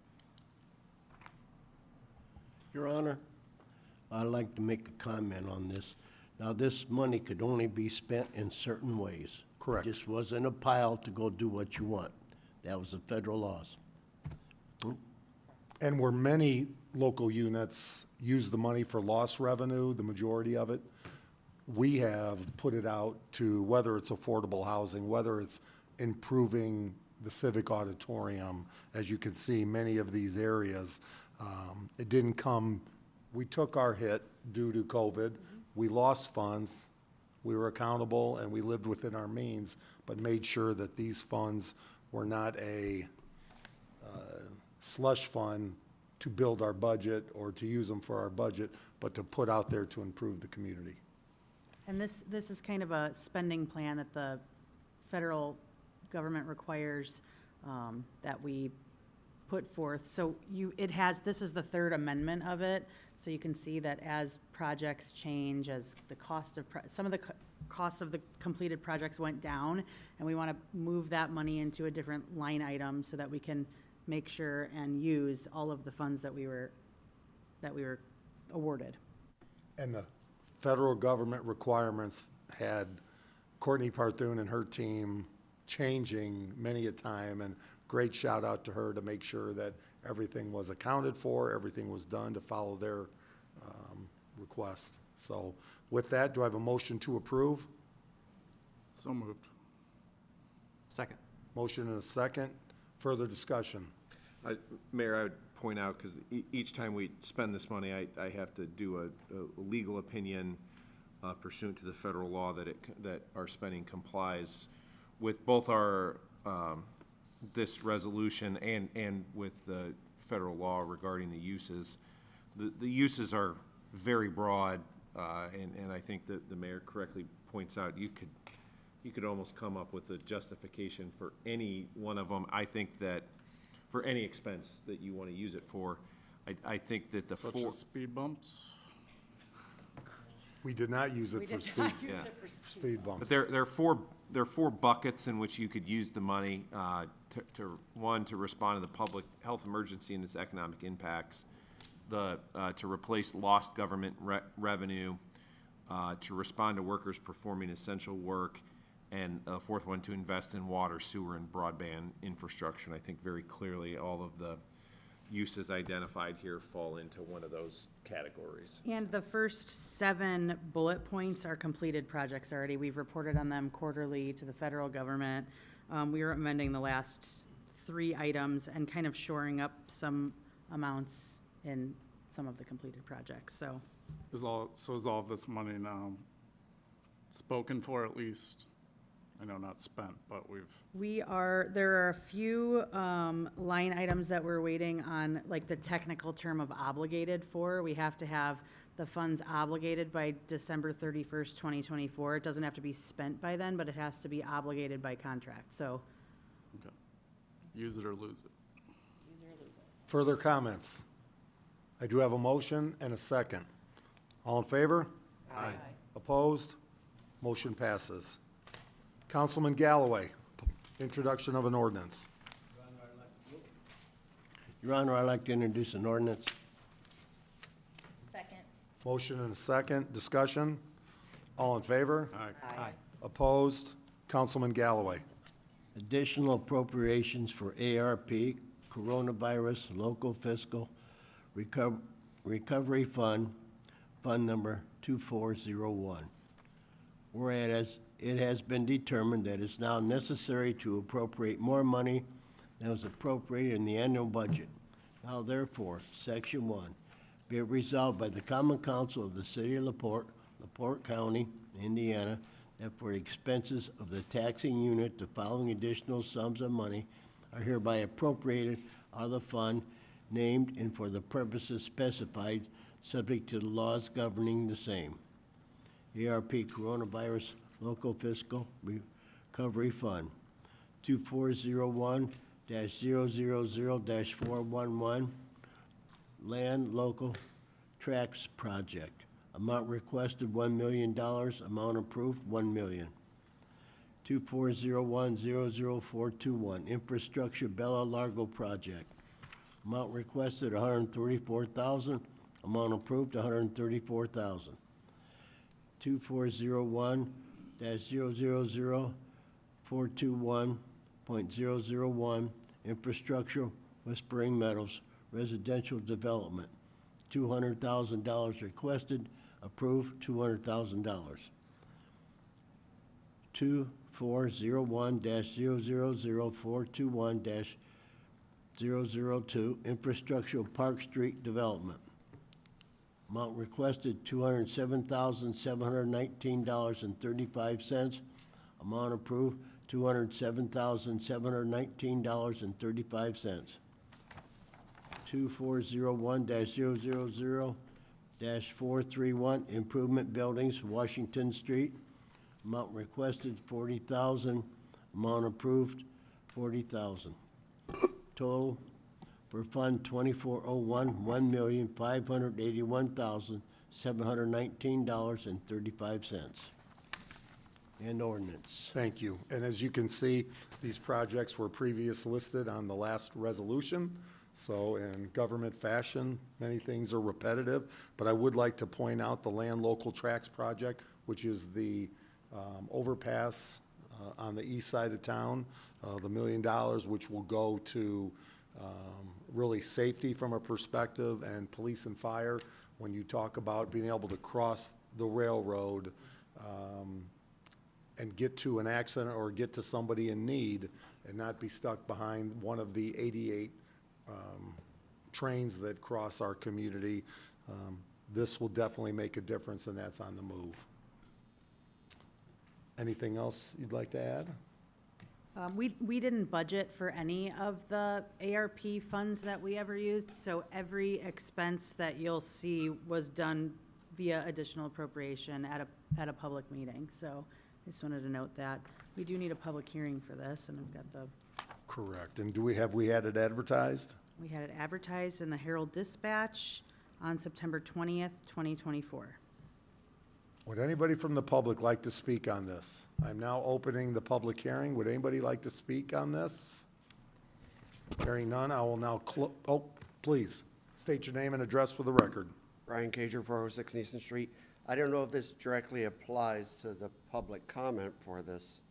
Your Honor, I'd like to make a comment on this. Now, this money could only be spent in certain ways. Correct. It just wasn't a pile to go do what you want. That was the federal laws. And where many local units use the money for lost revenue, the majority of it, we have put it out to whether it's affordable housing, whether it's improving the civic auditorium. As you can see, many of these areas, it didn't come, we took our hit due to COVID. We lost funds. We were accountable and we lived within our means, but made sure that these funds were not a slush fund to build our budget or to use them for our budget, but to put out there to improve the community. And this is kind of a spending plan that the federal government requires that we put forth. So this is the third amendment of it, so you can see that as projects change, as the cost of, some of the cost of the completed projects went down, and we want to move that money into a different line item so that we can make sure and use all of the funds that we were awarded. And the federal government requirements had Courtney Parthun and her team changing many a time, and great shout out to her to make sure that everything was accounted for, everything was done to follow their request. So with that, do I have a motion to approve? So moved. Second. Motion and a second. Further discussion. Mayor, I would point out, because each time we spend this money, I have to do a legal opinion pursuant to the federal law that our spending complies with both our, this resolution and with the federal law regarding the uses. The uses are very broad, and I think that the mayor correctly points out, you could almost come up with a justification for any one of them. I think that for any expense that you want to use it for, I think that the Such four. as speed bumps? We did not use it for speed, speed bumps. But there are four buckets in which you could use the money, to respond to the public health emergency and its economic impacts, to replace lost government revenue, to respond to workers performing essential work, and a fourth one, to invest in water, sewer, and broadband infrastructure. And I think very clearly all of the uses identified here fall into one of those categories. And the first 7 bullet points are completed projects already. We've reported on them quarterly to the federal government. We are amending the last 3 items and kind of shoring up some amounts in some of the completed projects, so. Is all of this money now spoken for at least? I know not spent, but There are a few line items that we're waiting on, like the technical term of obligated for. We have to have the funds obligated by December 31st, 2024. It doesn't have to be spent by then, but it has to be obligated by contract, so. okay. Use it or lose it. Further comments? I do have a motion and a second. All in favor? Aye. Opposed? Motion passes. Councilman Galloway, introduction of an ordinance. Your Honor, I'd like to introduce an ordinance. Second. Motion and a second. Discussion? All in favor? Aye. Opposed? Councilman Galloway. Additional appropriations for ARP, Coronavirus Local Fiscal Recovery Fund, Fund Number 2401. Whereas it has been determined that it's now necessary to appropriate more money than was appropriated in the annual budget. Now therefore, Section 1, be it resolved by the Common Council of the City of LaPorte, LaPorte County, Indiana, that for the expenses of the taxing unit, the following additional sums of money are hereby appropriated out of the fund named and for the purposes specified, subject to the laws governing the same. ARP Coronavirus Local Fiscal Recovery Fund, 2401-000-411, Land Local Tracks Project. Amount requested $1 million, amount approved $1 million. 2401-00421, Infrastructure Bella Largo Project. Amount requested $134,000, amount approved $134,000. 2401-000-421.001, Infrastructure Whispering Meadows Residential Development. $200,000 requested, approved $200,000. 2401-000-421-002, Infrastructure Park Street Development. Amount requested $207,719.35. Amount approved $207,719.35. 2401-000-431, Improvement Buildings, Washington Street. Amount requested $40,000. Amount approved $40,000. Total for Fund 2401, $1,581,719.35. and ordinance. Thank you. And as you can see, these projects were previously listed on the last resolution. So in government fashion, many things are repetitive, but I would like to point out the Land Local Tracks project, which is the overpass on the east side of town, the $1 million, which will go to really safety from a perspective and police and fire. When you talk about being able to cross the railroad and get to an accident or get to somebody in need and not be stuck behind one of the 88 trains that cross our community, this will definitely make a difference, and that's on the move. Anything else you'd like to add? We didn't budget for any of the ARP funds that we ever used, so every expense that you'll see was done via additional appropriation at a public meeting. So I just wanted to note that. We do need a public hearing for this, and I've got the, Correct. And have we had it advertised? we had it advertised in the Herald Dispatch on September 20th, 2024. Would anybody from the public like to speak on this? I'm now opening the public hearing. Would anybody like to speak on this? Hearing none, I will now please, state your name and address for the record. Brian Cager, 406 Easton Street. I don't know if this directly applies to the public comment for this.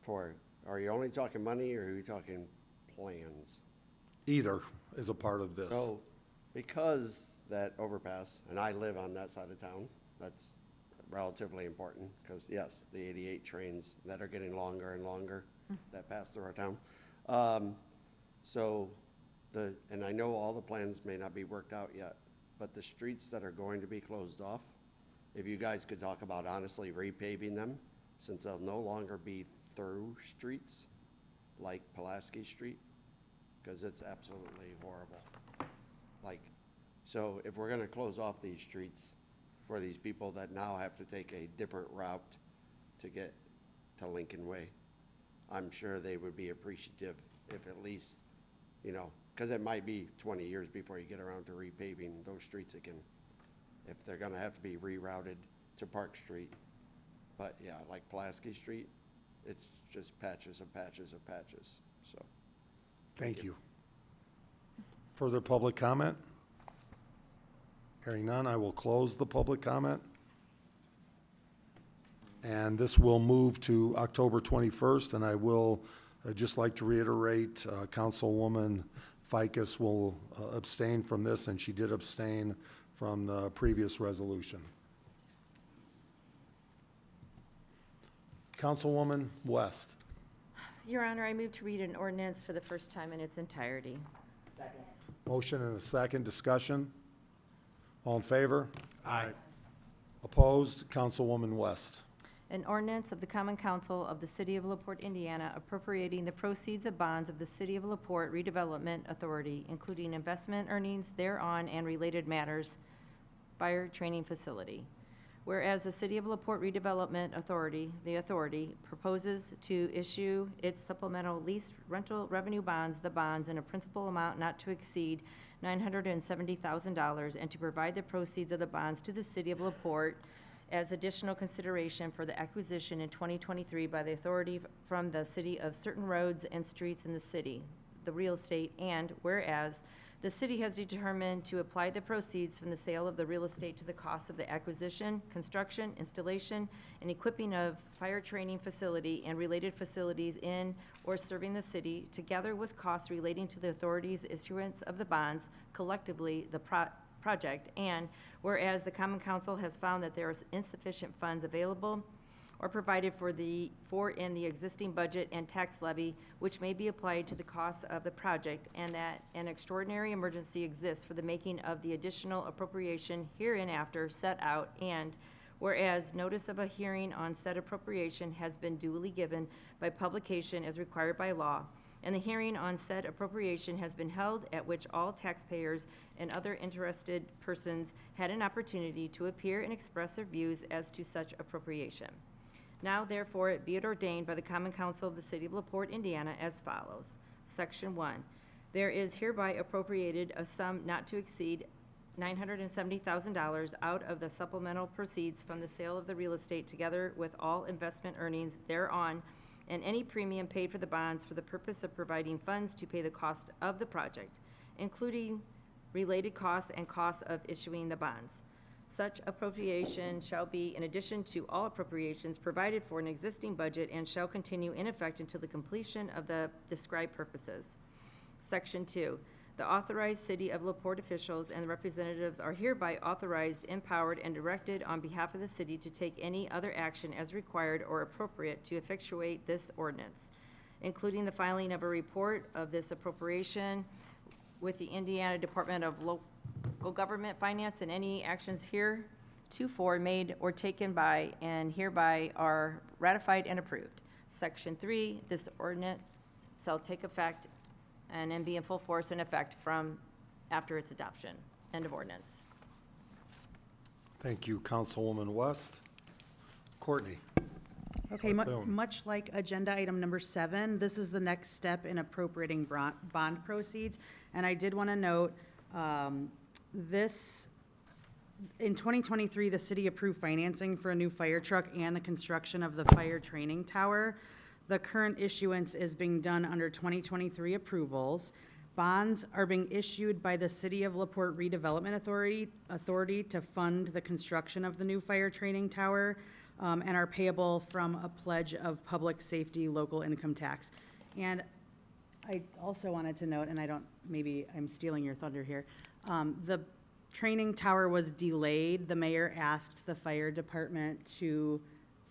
Are you only talking money, or are you talking plans? Either is a part of this. So, because that overpass, and I live on that side of town, that's relatively important, because yes, the 88 trains that are getting longer and longer that pass through our town. And I know all the plans may not be worked out yet, but the streets that are going to be closed off, if you guys could talk about honestly repaving them, since they'll no longer be through streets like Pulaski Street, because it's absolutely horrible. So if we're gonna close off these streets for these people that now have to take a different route to get to Lincoln Way, I'm sure they would be appreciative if at least, because it might be 20 years before you get around to repaving those streets again, if they're gonna have to be rerouted to Park Street. But yeah, like Pulaski Street, it's just patches of patches of patches, so. Thank you. Further public comment? Hearing none, I will close the public comment. And this will move to October 21st, and I will just like to reiterate, Councilwoman Ficus will abstain from this, and she did abstain from the previous resolution. Councilwoman West. Your Honor, I move to read an ordinance for the first time in its entirety. Motion and a second. Discussion. All in favor? Aye. Opposed? Councilwoman West. An ordinance of the Common Council of the City of LaPorte, Indiana, appropriating the proceeds of bonds of the City of LaPorte Redevelopment Authority, including investment earnings thereon and related matters, fire training facility. Whereas the City of LaPorte Redevelopment Authority, the authority, proposes to issue its supplemental lease rental revenue bonds, the bonds in a principal amount not to exceed $970,000, and to provide the proceeds of the bonds to the City of LaPorte as additional consideration for the acquisition in 2023 by the authority from the city of certain roads and streets in the city, the real estate, and whereas the city has determined to apply the proceeds from the sale of the real estate to the cost of the acquisition, construction, installation, and equipping of fire training facility and related facilities in or serving the city, together with costs relating to the authority's issuance of the bonds, collectively the project, and whereas the Common Council has found that there are insufficient funds available or provided for in the existing budget and tax levy, which may be applied to the costs of the project, and that an extraordinary emergency exists for the making of the additional appropriation hereinafter set out, and whereas notice of a hearing on said appropriation has been duly given by publication as required by law, and the hearing on said appropriation has been held, at which all taxpayers and other interested persons had an opportunity to appear and express their views as to such appropriation. Now therefore be it ordained by the Common Council of the City of LaPorte, Indiana, as follows. Section 1. There is hereby appropriated a sum not to exceed $970,000 out of the supplemental proceeds from the sale of the real estate together with all investment earnings thereon and any premium paid for the bonds for the purpose of providing funds to pay the cost of the project, including related costs and costs of issuing the bonds. Such appropriation shall be in addition to all appropriations provided for an existing budget and shall continue in effect until the completion of the described purposes. Section 2. The authorized City of LaPorte officials and representatives are hereby authorized, empowered, and directed on behalf of the city to take any other action as required or appropriate to effectuate this ordinance, including the filing of a report of this appropriation with the Indiana Department of Local Government Finance, and any actions heretofore made or taken by and hereby are ratified and approved. Section 3, this ordinance shall take effect and then be in full force and effect from after its adoption. End of ordinance. Thank you, Councilwoman West. Courtney? Okay, Boom. much like agenda item number 7, this is the next step in appropriating bond proceeds. And I did want to note, in 2023, the city approved financing for a new fire truck and the construction of the fire training tower. The current issuance is being done under 2023 approvals. Bonds are being issued by the City of LaPorte Redevelopment Authority to fund the construction of the new fire training tower, and are payable from a pledge of public safety local income tax. And I also wanted to note, and maybe I'm stealing your thunder here, the training tower was delayed. The mayor asked the fire department to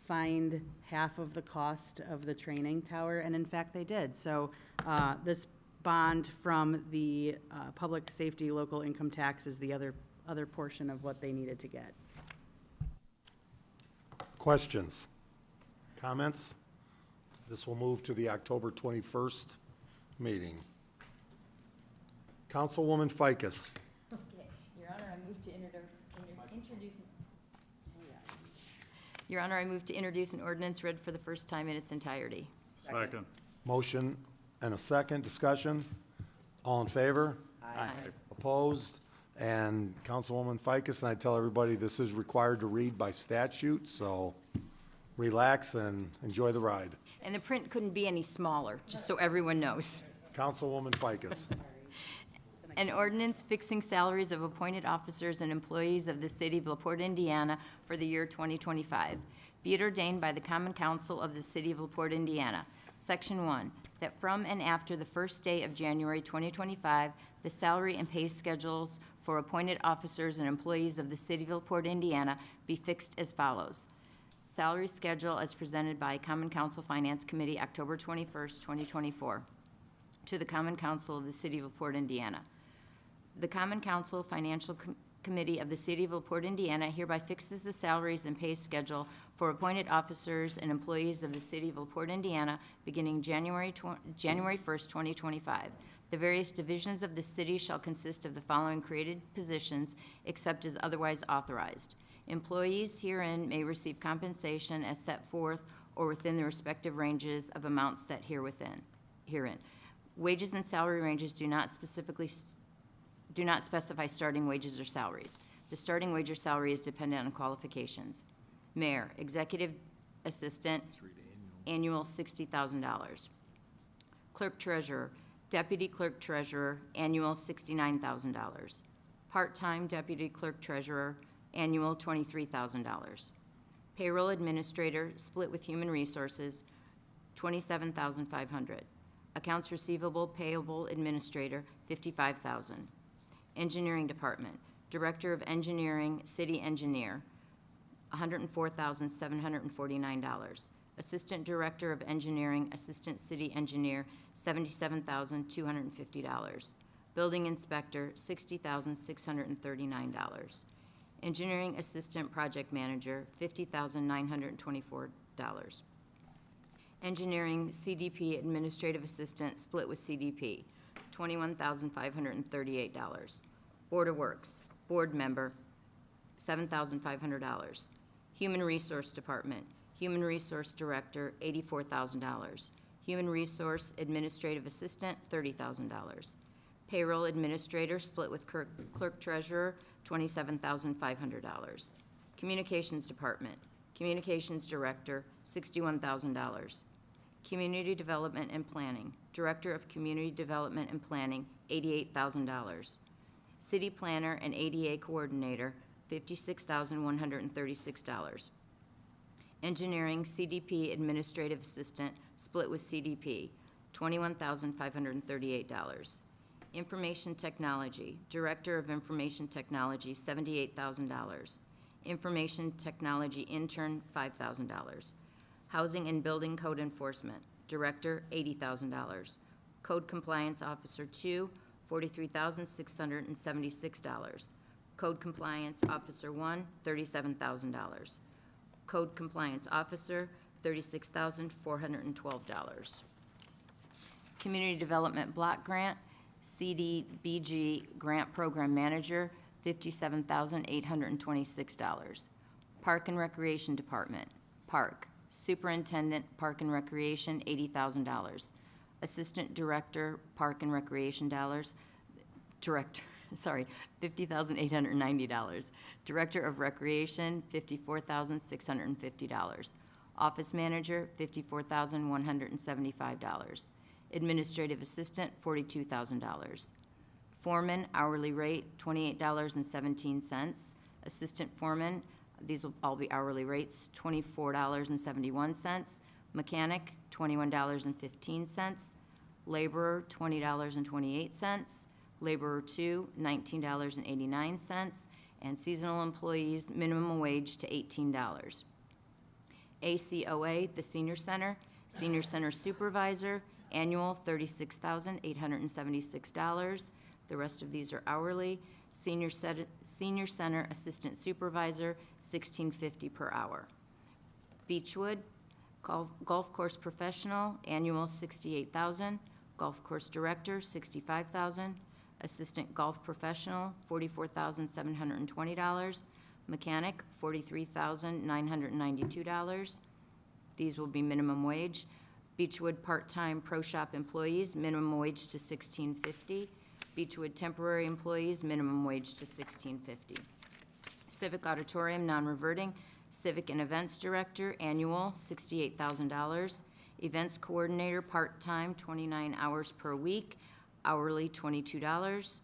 find half of the cost of the training tower, and in fact, they did. So this bond from the public safety local income tax is the other portion of what they needed to get. Questions? Comments? This will move to the October 21st meeting. Councilwoman Ficus. Okay, Your Honor, I move to introduce. Your Honor, I move to introduce an ordinance read for the first time in its entirety. Second. Motion and a second. Discussion? All in favor? Aye. Opposed? And Councilwoman Ficus, and I tell everybody this is required to read by statute, so relax and enjoy the ride. And the print couldn't be any smaller, just so everyone knows. Councilwoman Ficus. An ordinance fixing salaries of appointed officers and employees of the City of LaPorte, Indiana for the year 2025. Be it ordained by the Common Council of the City of LaPorte, Indiana. Section 1, that from and after the first day of January 2025, the salary and pay schedules for appointed officers and employees of the City of LaPorte, Indiana be fixed as follows. Salary schedule as presented by Common Council Finance Committee, October 21st, 2024. To the Common Council of the City of LaPorte, Indiana. The Common Council Financial Committee of the City of LaPorte, Indiana hereby fixes the salaries and pay schedule for appointed officers and employees of the City of LaPorte, Indiana, beginning January 1st, 2025. The various divisions of the city shall consist of the following created positions, except as otherwise authorized. Employees herein may receive compensation as set forth or within the respective ranges of amounts set herein. Wages and salary ranges do not specify starting wages or salaries. The starting wage or salary is dependent on qualifications. Mayor, executive assistant, annual $60,000. Clerk treasurer, deputy clerk treasurer, annual $69,000. Part-time deputy clerk treasurer, annual $23,000. Payroll administrator, split with human resources, $27,500. Accounts receivable payable administrator, $55,000. Engineering department, director of engineering, city engineer, $104,749. Assistant director of engineering, assistant city engineer, $77,250. Building inspector, $60,639. Engineering assistant project manager, $50,924. Engineering CDP administrative assistant, split with CDP, $21,538. Board of Works, board member, $7,500. Human Resource Department, Human Resource Director, $84,000. Human Resource Administrative Assistant, $30,000. Payroll administrator, split with clerk treasurer, $27,500. Communications department, communications director, $61,000. Community development and planning, director of community development and planning, $88,000. City planner and ADA coordinator, $56,136. Engineering CDP administrative assistant, split with CDP, $21,538. Information technology, director of information technology, $78,000. Information technology intern, $5,000. Housing and building code enforcement, director, $80,000. Code compliance officer 2, $43,676. Code compliance officer 1, $37,000. Code compliance officer, $36,412. Community development block grant, CDBG grant program manager, $57,826. Park and recreation department, park, superintendent, park and recreation, $80,000. Assistant director, park and recreation $50,890. Director of recreation, $54,650. Office manager, $54,175. Administrative assistant, $42,000. Foreman, hourly rate, $28.17. Assistant foreman, these will all be hourly rates, $24.71. Mechanic, $21.15. Laborer, $20.28. Laborer 2, $19.89. And seasonal employees, minimum wage to $18. ACOA, the senior center supervisor, annual $36,876. The rest of these are hourly. Senior center assistant supervisor, $16.50 per hour. Beechwood, golf course professional, annual $68,000. Golf course director, $65,000. Assistant golf professional, $44,720. Mechanic, $43,992. These will be minimum wage. Beechwood part-time pro shop employees, minimum wage to $16.50. Beechwood temporary employees, minimum wage to $16.50. Civic auditorium non-reverting, civic and events director, annual $68,000. Events coordinator, part-time, 29 hours per week, hourly $22.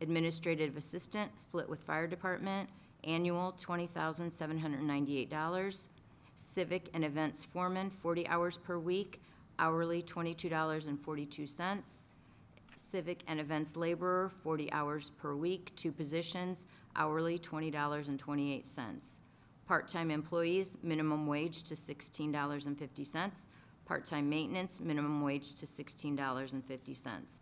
Administrative assistant, split with fire department, annual $20,798. Civic and events foreman, 40 hours per week, hourly $22.42. Civic and events laborer, 40 hours per week, 2 positions, hourly $20.28. Part-time employees, minimum wage to $16.50. Part-time maintenance, minimum wage to $16.50.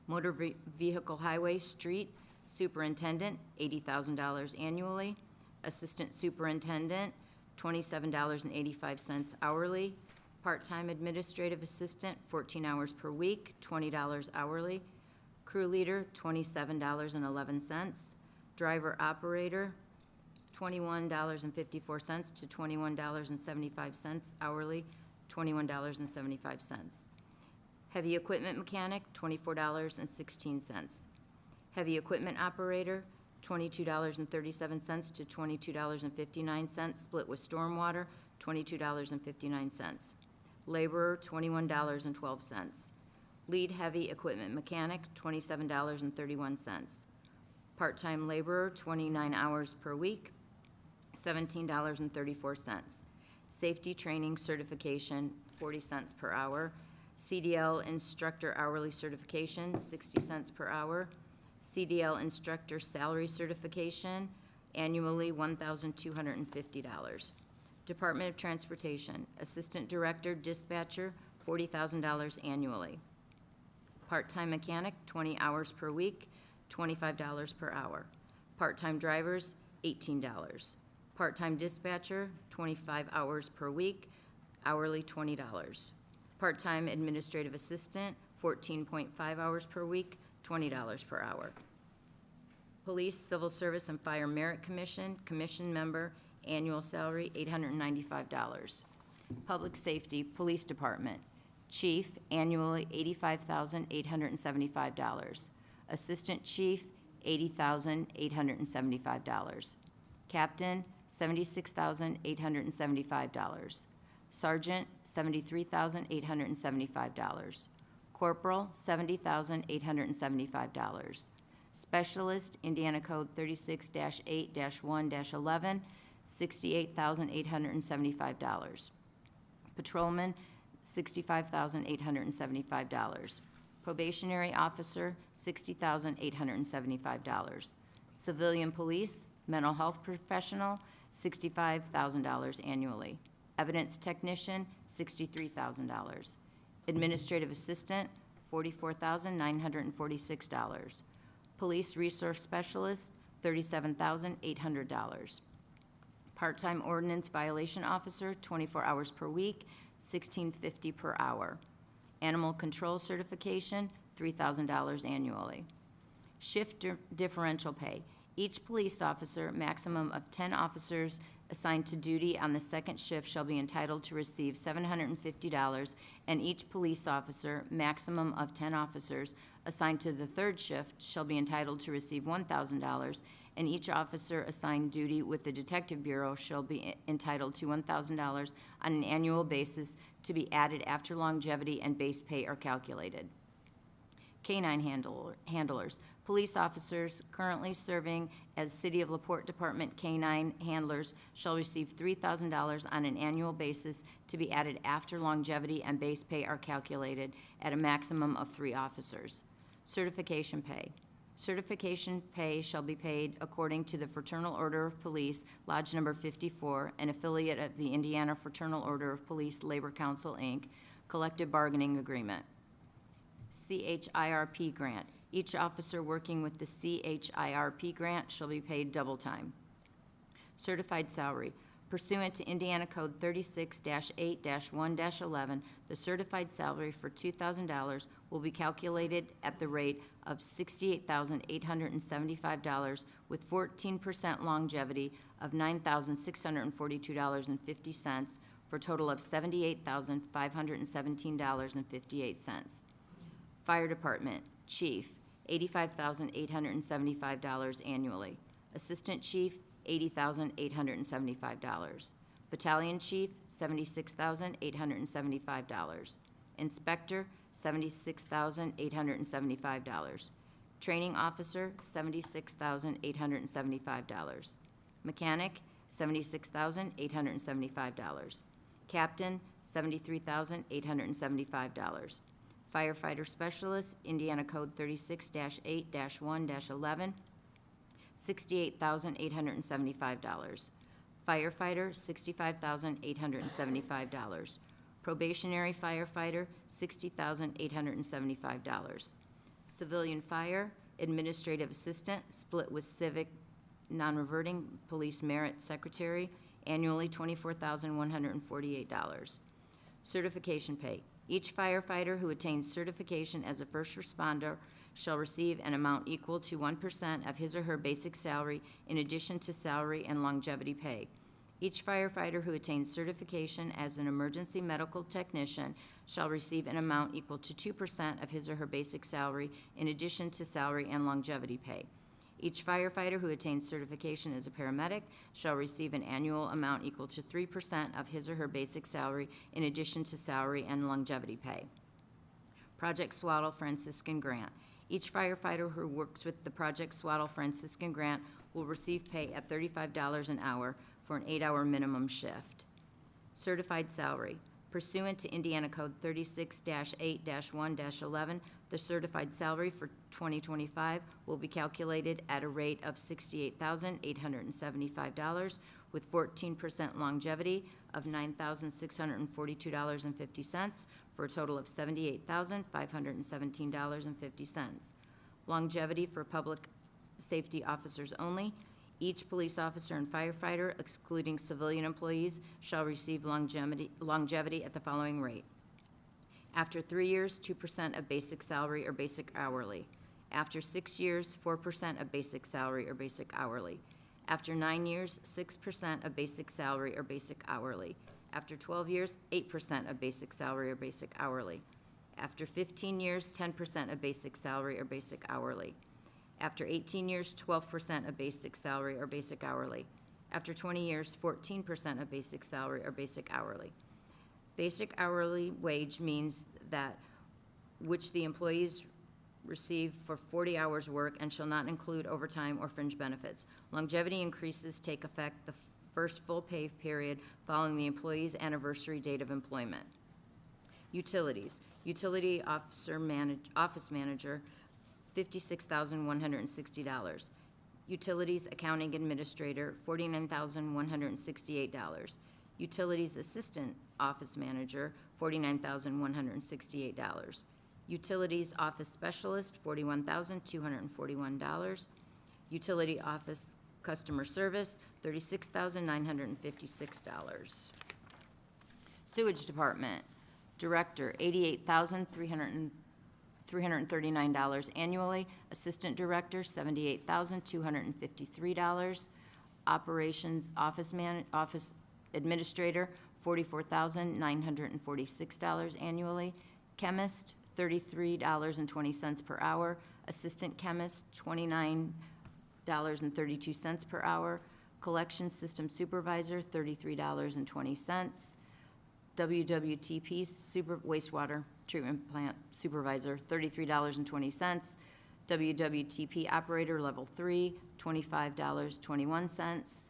Motor vehicle highway street superintendent, $80,000 annually. Assistant superintendent, $27.85 hourly. Part-time administrative assistant, 14 hours per week, $20 hourly. Crew leader, $27.11. Driver operator, $21.54 to $21.75 hourly, $21.75. Heavy equipment mechanic, $24.16. Heavy equipment operator, $22.37 to $22.59, split with stormwater, $22.59. Laborer, $21.12. Lead heavy equipment mechanic, $27.31. Part-time laborer, 29 hours per week, $17.34. Safety training certification, 40 cents per hour. CDL instructor hourly certification, 60 cents per hour. CDL instructor salary certification, annually $1,250. Department of Transportation, assistant director dispatcher, $40,000 annually. Part-time mechanic, 20 hours per week, $25 per hour. Part-time drivers, $18. Part-time dispatcher, 25 hours per week, hourly $20. Part-time administrative assistant, 14.5 hours per week, $20 per hour. Police, Civil Service, and Fire Merit Commission, commission member, annual salary, $895. Public Safety, Police Department, Chief, annually $85,875. Assistant Chief, $80,875. Captain, $76,875. Sergeant, $73,875. Corporal, $70,875. Specialist, Indiana Code 36-8-1-11, $68,875. Patrolman, $65,875. Probationary officer, $60,875. Civilian police, mental health professional, $65,000 annually. Evidence technician, $63,000. Administrative assistant, $44,946. Police resource specialist, $37,800. Part-time ordinance violation officer, 24 hours per week, $16.50 per hour. Animal control certification, $3,000 annually. Shift differential pay. Each police officer, maximum of 10 officers assigned to duty on the second shift shall be entitled to receive $750, and each police officer, maximum of 10 officers assigned to the third shift shall be entitled to receive $1,000, and each officer assigned duty with the Detective Bureau shall be entitled to $1,000 on an annual basis to be added after longevity and base pay are calculated. K-9 handlers. Police officers currently serving as City of LaPorte Department K-9 handlers shall receive $3,000 on an annual basis to be added after longevity and base pay are calculated at a maximum of 3 officers. Certification pay. Certification pay shall be paid according to the Fraternal Order of Police, Lodge Number 54, an affiliate of the Indiana Fraternal Order of Police Labor Council, Inc., collective bargaining agreement. CHIRP grant. Each officer working with the CHIRP grant shall be paid double time. Certified salary. Pursuant to Indiana Code 36-8-1-11, the certified salary for $2,000 will be calculated at the rate of $68,875 with 14% longevity of $9,642.50 for a total of $78,517.58. Fire Department, Chief, $85,875 annually. Assistant Chief, $80,875. Battalion Chief, $76,875. Inspector, $76,875. Training Officer, $76,875. Mechanic, $76,875. Captain, $73,875. Firefighter Specialist, Indiana Code 36-8-1-11, $68,875. Firefighter, $65,875. Probationary firefighter, $60,875. Civilian fire, administrative assistant, split with civic non-reverting police merit secretary, annually $24,148. Certification pay. Each firefighter who attains certification as a first responder shall receive an amount equal to 1% of his or her basic salary in addition to salary and longevity pay. Each firefighter who attains certification as an emergency medical technician shall receive an amount equal to 2% of his or her basic salary in addition to salary and longevity pay. Each firefighter who attains certification as a paramedic shall receive an annual amount equal to 3% of his or her basic salary in addition to salary and longevity pay. Project Swaddle Franciscan Grant. Each firefighter who works with the Project Swaddle Franciscan Grant will receive pay at $35 an hour for an 8-hour minimum shift. Certified salary. Pursuant to Indiana Code 36-8-1-11, the certified salary for 2025 will be calculated at a rate of $68,875 with 14% longevity of $9,642.50 for a total of $78,517.50. Longevity for public safety officers only. Each police officer and firefighter, excluding civilian employees, shall receive longevity at the following rate. After 3 years, 2% of basic salary or basic hourly. After 6 years, 4% of basic salary or basic hourly. After 9 years, 6% of basic salary or basic hourly. After 12 years, 8% of basic salary or basic hourly. After 15 years, 10% of basic salary or basic hourly. After 18 years, 12% of basic salary or basic hourly. After 20 years, 14% of basic salary or basic hourly. Basic hourly wage means that which the employees receive for 40 hours' work and shall not include overtime or fringe benefits. Longevity increases take effect the first full pay period following the employee's anniversary date of employment. Utilities. Utility office manager, $56,160. Utilities accounting administrator, $49,168. Utilities assistant office manager, $49,168. Utilities office specialist, $41,241. Utility office customer service, $36,956. Sewage department, director, $88,339 annually. Assistant director, $78,253. Operations office administrator, $44,946 annually. Chemist, $33.20 per hour. Assistant chemist, $29.32 per hour. Collection system supervisor, $33.20. WWTP wastewater treatment plant supervisor, $33.20. WWTP operator level 3, $25.21.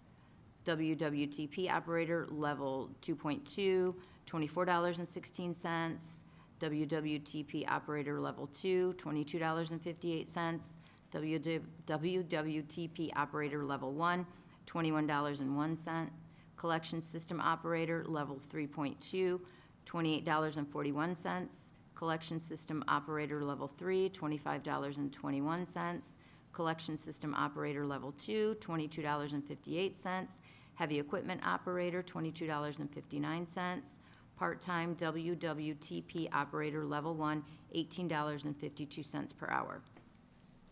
WWTP operator level 2.2, $24.16. WWTP operator level 2, $22.58. WWTP operator level 1, $21.01. Collection system operator level 3.2, $28.41. Collection system operator level 3, $25.21. Collection system operator level 2, $22.58. Heavy equipment operator, $22.59. Part-time WWTP operator level 1, $18.52 per hour.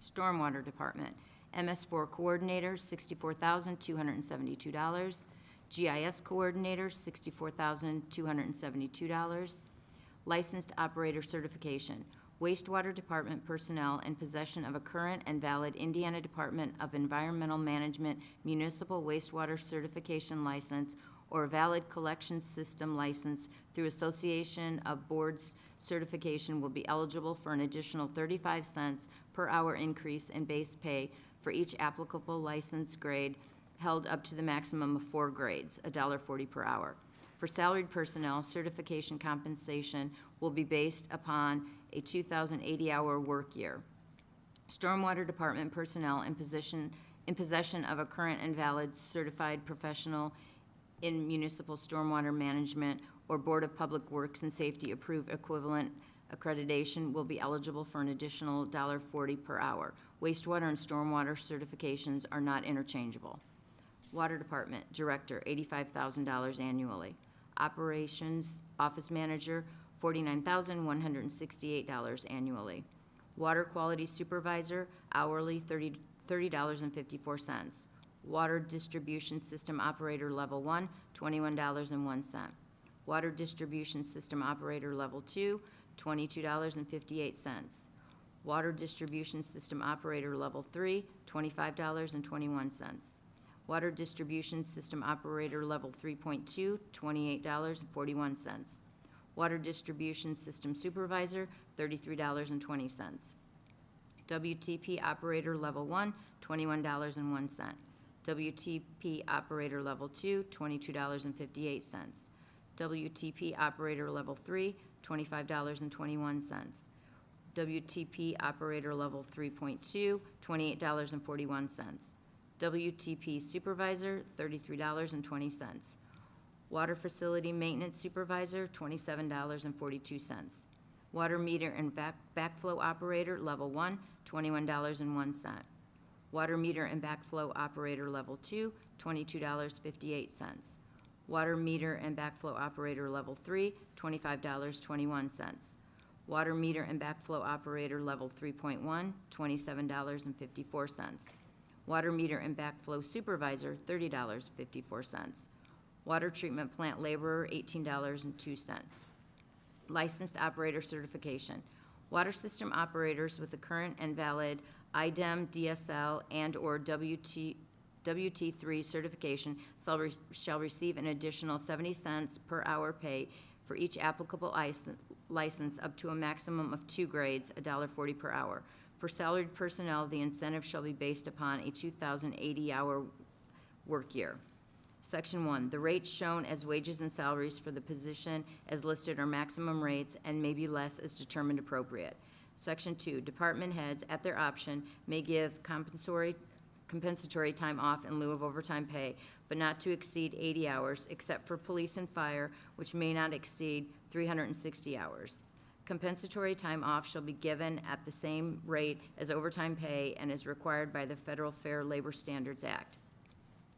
Stormwater department, MS4 coordinator, $64,272. GIS coordinator, $64,272. Licensed operator certification. Wastewater department personnel in possession of a current and valid Indiana Department of Environmental Management municipal wastewater certification license or a valid collection system license through Association of Boards certification will be eligible for an additional 35 cents per hour increase in base pay for each applicable license grade held up to the maximum of 4 grades, $1.40 per hour. For salaried personnel, certification compensation will be based upon a 2,080-hour work year. Stormwater department personnel in possession of a current and valid certified professional in municipal stormwater management or Board of Public Works and Safety approved equivalent accreditation will be eligible for an additional $1.40 per hour. Wastewater and stormwater certifications are not interchangeable. Water Department Director, $85,000 annually. Operations Office Manager, $49,168 annually. Water Quality Supervisor, hourly, $30.54. Water Distribution System Operator Level 1, $21.01. Water Distribution System Operator Level 2, $22.58. Water Distribution System Operator Level 3, $25.21. Water Distribution System Operator Level 3.2, $28.41. Water Distribution System Supervisor, $33.20. WTP Operator Level 1, $21.01. WTP Operator Level 2, $22.58. WTP Operator Level 3, $25.21. WTP Operator Level 3.2, $28.41. WTP Supervisor, $33.20. Water Facility Maintenance Supervisor, $27.42. Water Meter and Backflow Operator, Level 1, $21.01. Water Meter and Backflow Operator Level 2, $22.58. Water Meter and Backflow Operator Level 3, $25.21. Water Meter and Backflow Operator Level 3.1, $27.54. Water Meter and Backflow Supervisor, $30.54. Water treatment plant laborer, $18.02. Licensed operator certification. Water system operators with a current and valid IDEM, DSL, and/or WT3 certification shall receive an additional 70 cents per hour pay for each applicable license up to a maximum of 2 grades, $1.40 per hour. For salaried personnel, the incentive shall be based upon a 2,080-hour work year. Section 1, the rates shown as wages and salaries for the position as listed are maximum rates and may be less as determined appropriate. Section 2, department heads, at their option, may give compensatory time off in lieu of overtime pay, but not to exceed 80 hours, except for police and fire, which may not exceed 360 hours. Compensatory time off shall be given at the same rate as overtime pay and is required by the Federal Fair Labor Standards Act.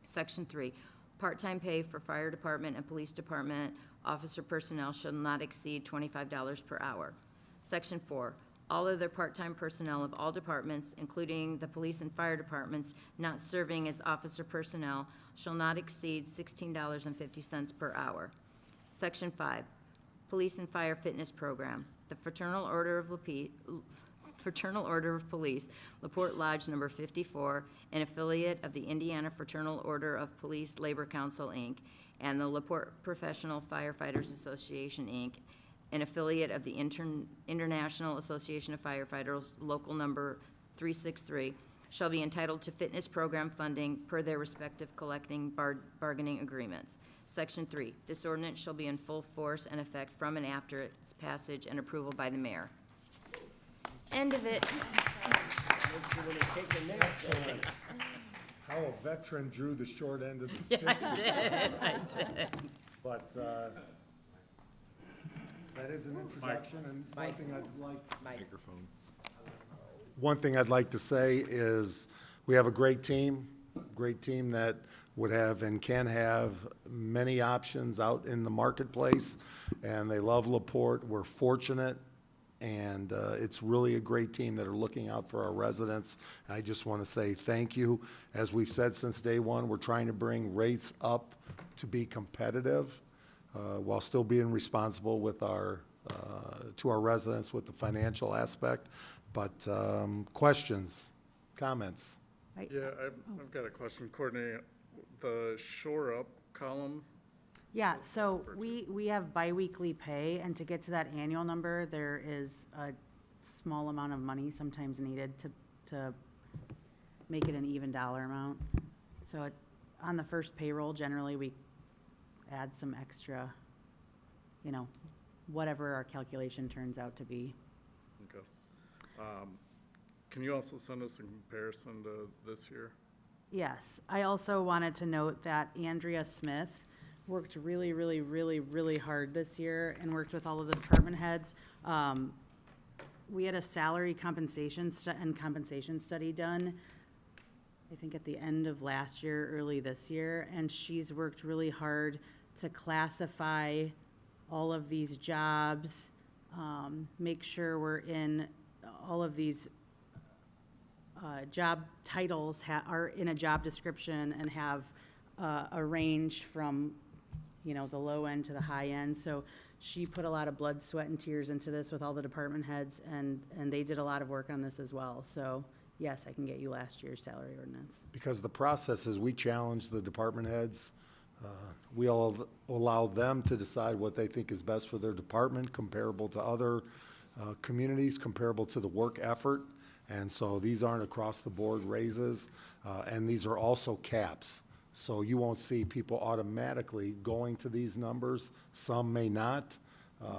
Section 3, part-time pay for fire department and police department officer personnel shall not exceed $25 per hour. Section 4, all other part-time personnel of all departments, including the police and fire departments not serving as officer personnel, shall not exceed $16.50 per hour. Section 5, police and fire fitness program. The Fraternal Order of Police, LaPorte Lodge Number 54, an affiliate of the Indiana Fraternal Order of Police Labor Council, Inc., and the LaPorte Professional Firefighters Association, Inc., an affiliate of the International Association of Firefighters, Local Number 363, shall be entitled to fitness program funding per their respective collective bargaining agreements. Section 3, this ordinance shall be in full force and effect from and after its passage and approval by the mayor. End of it. How a veteran drew the short end of the stick. I did. But that is an introduction, and one thing I'd like to say is we have a great team that would have and can have many options out in the marketplace, and they love LaPorte. We're fortunate, and it's really a great team that are looking out for our residents. I just want to say thank you. As we've said since day one, we're trying to bring rates up to be competitive while still being responsible with our to our residents with the financial aspect. But questions, comments? Yeah, I've got a question. Courtney, the shore up column, Yeah, so we have biweekly pay, and to get to that annual number, there is a small amount of money sometimes needed to make it an even dollar amount. So on the first payroll, generally, we add some extra, whatever our calculation turns out to be. okay. Can you also send us a comparison to this year? Yes, I also wanted to note that Andrea Smith worked really, really, really, really hard this year and worked with all of the department heads. We had a salary compensation study done, I think at the end of last year, early this year, and she's worked really hard to classify all of these jobs, make sure we're in all of these job titles are in a job description and have a range from, the low end to the high end. So she put a lot of blood, sweat, and tears into this with all the department heads, and they did a lot of work on this as well. So yes, I can get you last year's salary ordinance. Because the process is we challenge the department heads. We all allow them to decide what they think is best for their department, comparable to other communities, comparable to the work effort. And so these aren't across-the-board raises, and these are also caps. So you won't see people automatically going to these numbers. Some may not.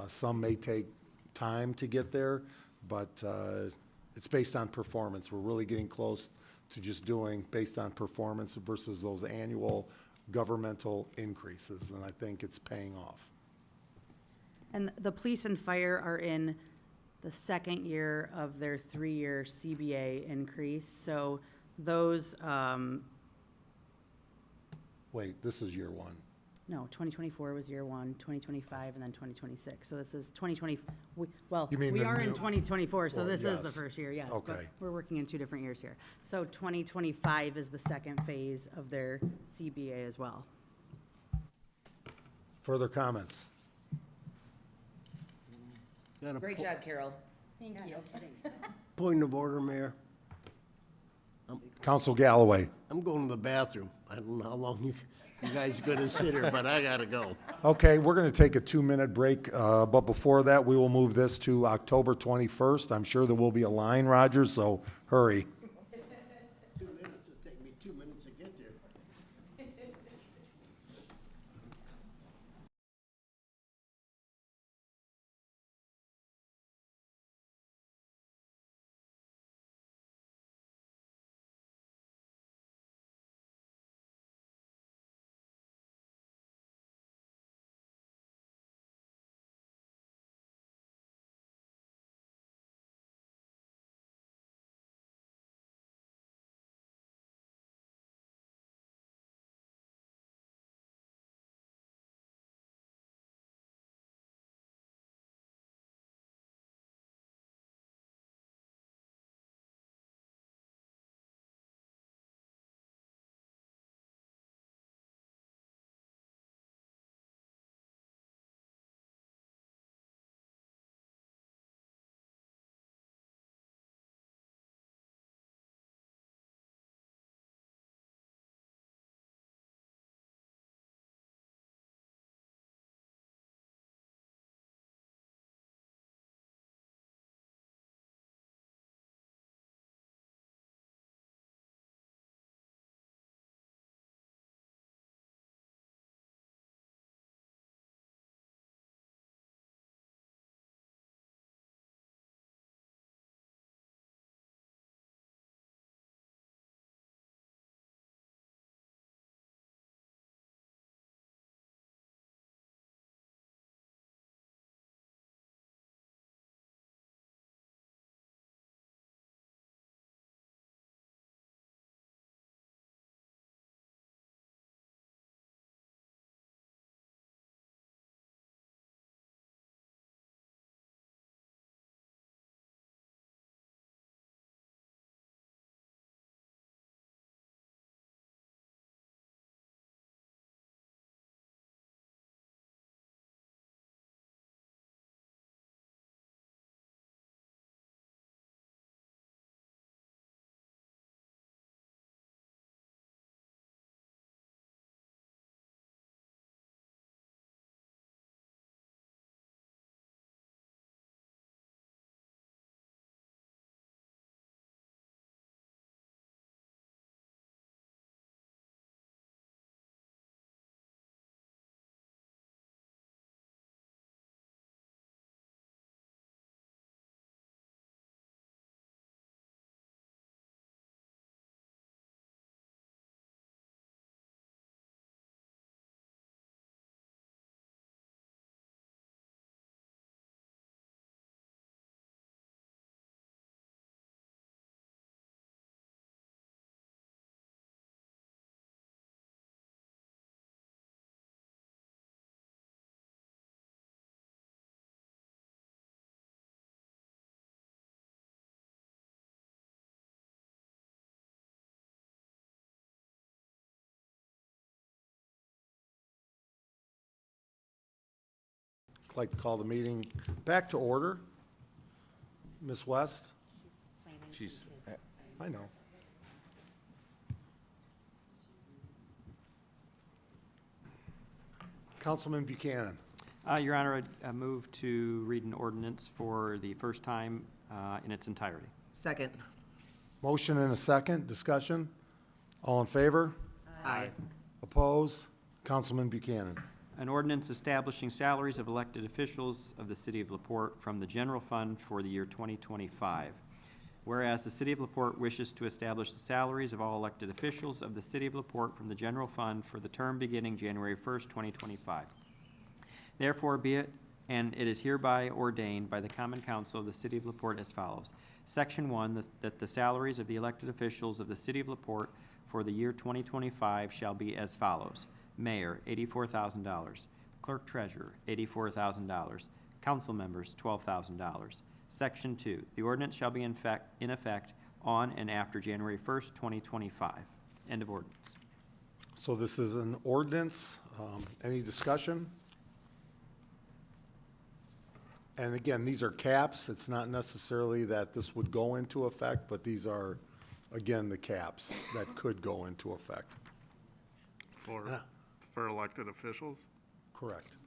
Some may take time to get there, but it's based on performance. We're really getting close to just doing based on performance versus those annual governmental increases, and I think it's paying off. And the police and fire are in the second year of their 3-year CBA increase. So those, Wait, this is year one. no, 2024 was year one, 2025, and then 2026. So this is 2020, You mean we the are in new- 2024, so Well, this is the yes. first year, yes. But Okay. we're working in 2 different years here. So 2025 is the second phase of their CBA as well. Further comments? Got a Great job, Carol. Thank you. point of order, Mayor. Council Galloway. I'm going to the bathroom. I don't know how long you guys gonna sit here, but I gotta go. Okay, we're going to take a 2-minute break, but before that, we will move this to October 21st. I'm sure there will be a line, Roger, so hurry. 2 minutes, it'll take me 2 minutes to get there. I'd like to call the meeting back to order. Ms. West? She's, I know. Councilman Buchanan. Your Honor, I move to read an ordinance for the first time in its entirety. Second. Motion and a second. Discussion? All in favor? Aye. Opposed? Councilman Buchanan. An ordinance establishing salaries of elected officials of the City of LaPorte from the general fund for the year 2025. Whereas the City of LaPorte wishes to establish the salaries of all elected officials of the City of LaPorte from the general fund for the term beginning January 1st, 2025. Therefore be it, and it is hereby ordained by the Common Council of the City of LaPorte as follows. Section 1, that the salaries of the elected officials of the City of LaPorte for the year 2025 shall be as follows. Mayor, $84,000. Clerk Treasurer, $84,000. Council members, $12,000. Section 2, the ordinance shall be in effect on and after January 1st, 2025. End of ordinance. So this is an ordinance. Any discussion? And again, these are caps. It's not necessarily that this would go into effect, but these are, again, the caps that could go into effect. For elected officials? Correct.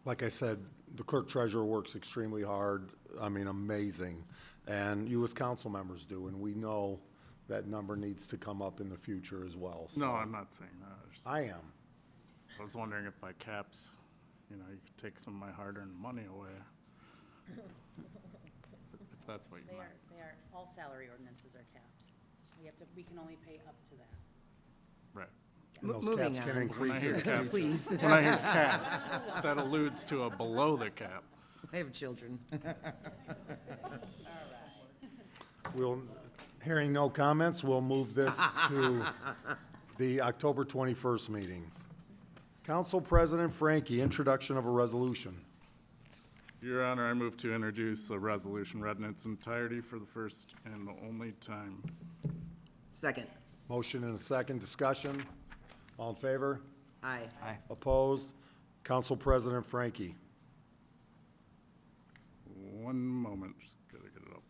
Like I said, the clerk treasurer works extremely hard, I mean, amazing. And you as council members do, and we know that number needs to come up in the future as well. So No, I'm not saying that. I am. I was wondering if by caps, you know, you could take some of my hard-earned money away. If that's what you meant. all salary ordinances are caps. We can only pay up to that. Right. And those Moving caps can on. When I increase hear it. caps, Please. when I hear caps, that alludes to a below the cap. I have children. Hearing no comments, we'll move this to the October 21st meeting. Council President Frankie, introduction of a resolution. Your Honor, I move to introduce a resolution read in its entirety for the first and only time. Second. Motion and a second, discussion. All in favor? Aye. Opposed? Council President Frankie. One moment, just gotta get it up.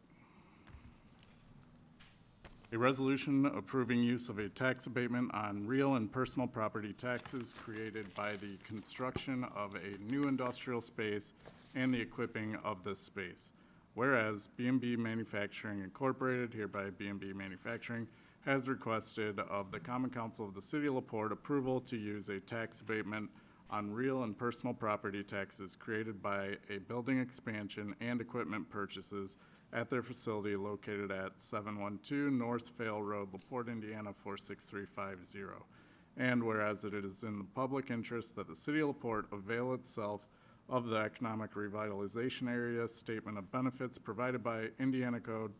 A resolution approving use of a tax abatement on real and personal property taxes created by the construction of a new industrial space and the equipping of this space. Whereas B&B Manufacturing Incorporated, hereby B&B Manufacturing, has requested of the Common Council of the City of LaPorte approval to use a tax abatement on real and personal property taxes created by a building expansion and equipment purchases at their facility located at 712 North Vale Road, LaPorte, Indiana 46350. And whereas it is in the public interest that the City of LaPorte avail itself of the Economic Revitalization Area Statement of Benefits provided by Indiana Code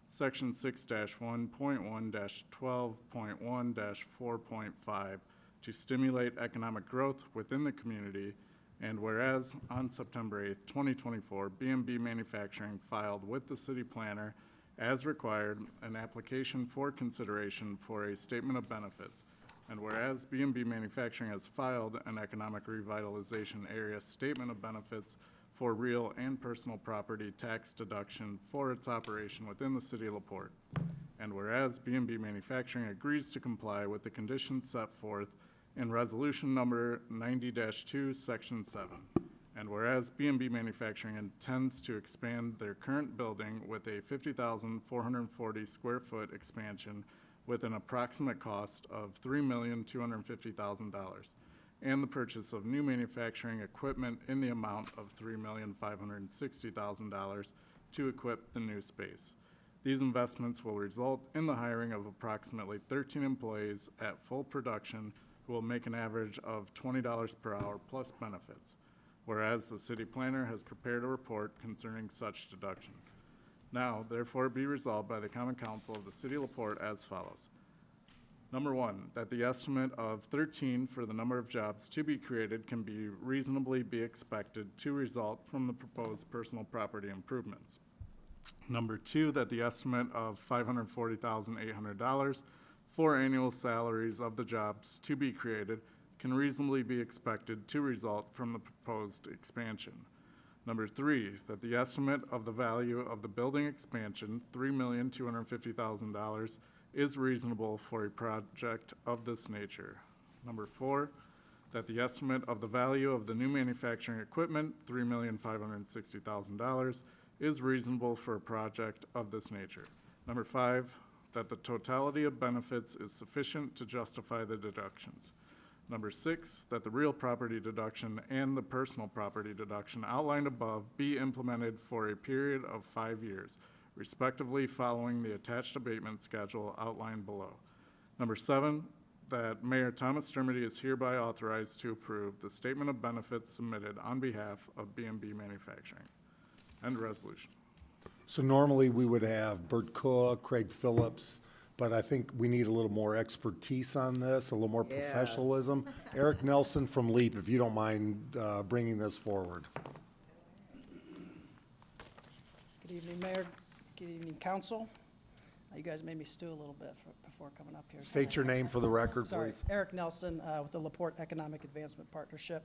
Section 6-1.1-12.1-4.5 to stimulate economic growth within the community. And whereas on September 8th, 2024, B&B Manufacturing filed with the city planner, as required, an application for consideration for a statement of benefits. And whereas B&B Manufacturing has filed an economic revitalization area statement of benefits for real and personal property tax deduction for its operation within the city of LaPorte. And whereas B&B Manufacturing agrees to comply with the conditions set forth in resolution number 90-2, section 7. And whereas B&B Manufacturing intends to expand their current building with a 50,440 square foot expansion with an approximate cost of $3,250,000, and the purchase of new manufacturing equipment in the amount of $3,560,000 to equip the new space. These investments will result in the hiring of approximately 13 employees at full production who will make an average of $20 per hour plus benefits, whereas the city planner has prepared a report concerning such deductions. Now, therefore, be resolved by the Common Council of the City of LaPorte as follows. Number one, that the estimate of 13 for the number of jobs to be created can be reasonably be expected to result from the proposed personal property improvements. Number two, that the estimate of $540,800 for annual salaries of the jobs to be created can reasonably be expected to result from the proposed expansion. Number three, that the estimate of the value of the building expansion, $3,250,000, is reasonable for a project of this nature. Number four, that the estimate of the value of the new manufacturing equipment, $3,560,000, is reasonable for a project of this nature. Number five, that the totality of benefits is sufficient to justify the deductions. Number six, that the real property deduction and the personal property deduction outlined above be implemented for a period of 5 years, respectively following the attached abatement schedule outlined below. Number seven, that Mayor Thomas Dermody is hereby authorized to approve the statement of benefits submitted on behalf of B&B Manufacturing. End resolution. So normally we would have Bert Cook, Craig Phillips, but I think we need a little more expertise on this, a little more Yeah. professionalism. Eric Nelson from LEAP, if you don't mind bringing this forward. Good evening, Mayor. Good evening, Council. You guys made me stew a little bit before coming up here. State your name for the record, Sorry, please. Eric Nelson with the LaPorte Economic Advancement Partnership.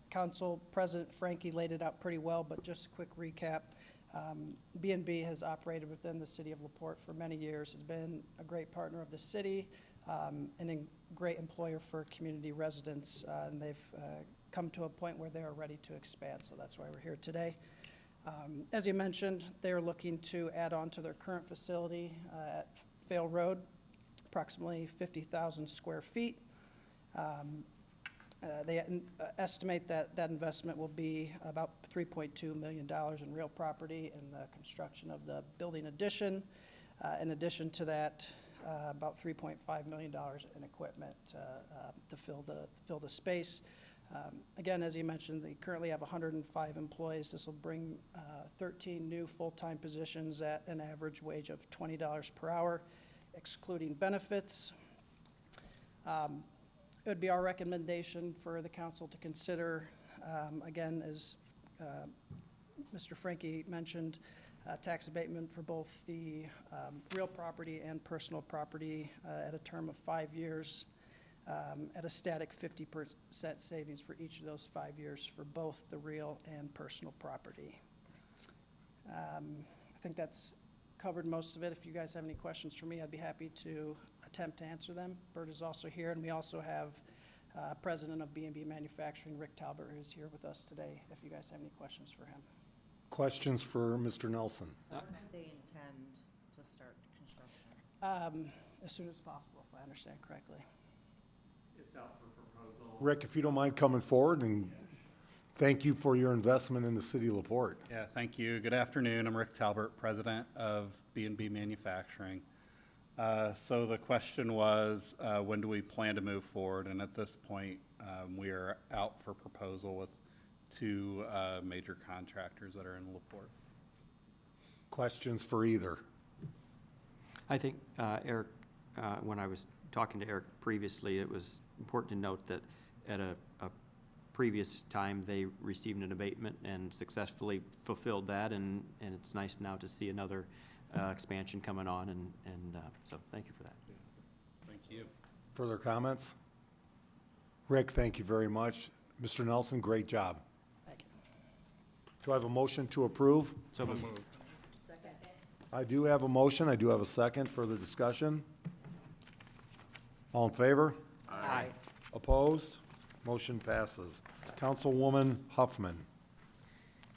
Council President Frankie laid it out pretty well, but just a quick recap. B&B has operated within the city of LaPorte for many years, has been a great partner of the city, and a great employer for community residents, and they've come to a point where they are ready to expand, so that's why we're here today. As you mentioned, they're looking to add on to their current facility at Fail Road, approximately 50,000 square feet. They estimate that that investment will be about $3.2 million in real property and the construction of the building addition. In addition to that, about $3.5 million in equipment to fill the space. Again, as you mentioned, they currently have 105 employees. This will bring 13 new full-time positions at an average wage of $20 per hour, excluding benefits. It would be our recommendation for the council to consider, again, as Mr. Frankie mentioned, tax abatement for both the real property and personal property at a term of 5 years, at a static 50% savings for each of those 5 years for both the real and personal property. I think that's covered most of it. If you guys have any questions for me, I'd be happy to attempt to answer them. Bert is also here, and we also have President of B&B Manufacturing, Rick Talbert, who's here with us today, if you guys have any questions for him. Questions for Mr. Nelson? When do they intend to start construction? As soon as possible, if I understand correctly. It's out for proposal. Rick, if you don't mind coming forward, and thank you for your investment in the city of LaPorte. Yeah, thank you. Good afternoon. I'm Rick Talbert, president of B&B Manufacturing. So the question was, when do we plan to move forward? And at this point, we are out for proposal with two major contractors that are in LaPorte. Questions for either? I think, Eric, when I was talking to Eric previously, it was important to note that at a previous time, they received an abatement and successfully fulfilled that, and it's nice now to see another expansion coming on, and so thank you for that. Thank you. Further comments? Rick, thank you very much. Mr. Nelson, great job. Thank you. Do I have a motion to approve? So moved. I do have a motion. I do have a second. Further discussion? All in favor? Aye. Opposed? Motion passes. Councilwoman Huffman.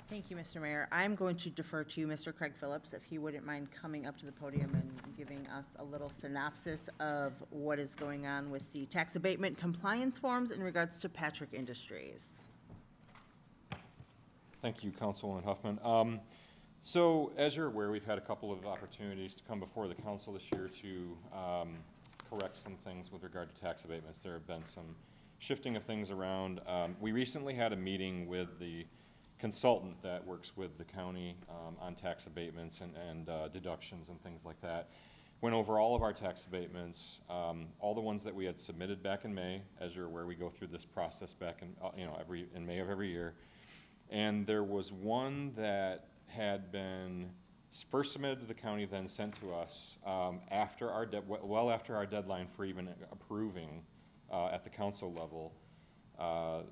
Thank you, Mr. Mayor. I'm going to defer to Mr. Craig Phillips, if he wouldn't mind coming up to the podium and giving us a little synopsis of what is going on with the tax abatement compliance forms in regards to Patrick Industries. Thank you, Councilwoman Huffman. So, as you're aware, we've had a couple of opportunities to come before the council this year to correct some things with regard to tax abatements. There have been some shifting of things around. We recently had a meeting with the consultant that works with the county on tax abatements and deductions and things like that. Went over all of our tax abatements, all the ones that we had submitted back in May. As you're aware, we go through this process back in May of every year. And there was one that had been first submitted to the county, then sent to us after well after our deadline for even approving at the council level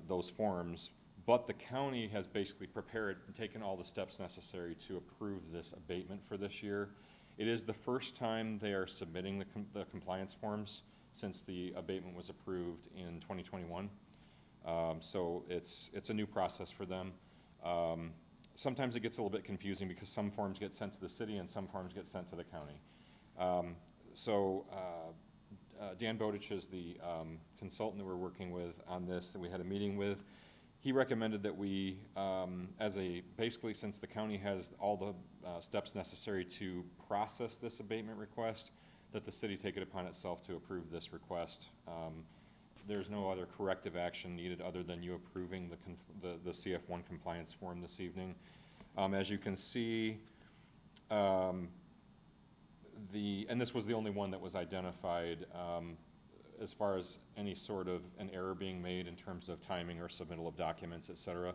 those forms. But the county has basically prepared and taken all the steps necessary to approve this abatement for this year. It is the first time they are submitting the compliance forms since the abatement was approved in 2021. So it's a new process for them. Sometimes it gets a little bit confusing because some forms get sent to the city and some forms get sent to the county. Dan Bowditch is the consultant that we're working with on this, that we had a meeting with. He recommended that we, basically since the county has all the steps necessary to process this abatement request, that the city take it upon itself to approve this request. There's no other corrective action needed other than you approving the CF1 compliance form this evening. As you can see, and this was the only one that was identified as far as any sort of an error being made in terms of timing or submittal of documents, et cetera.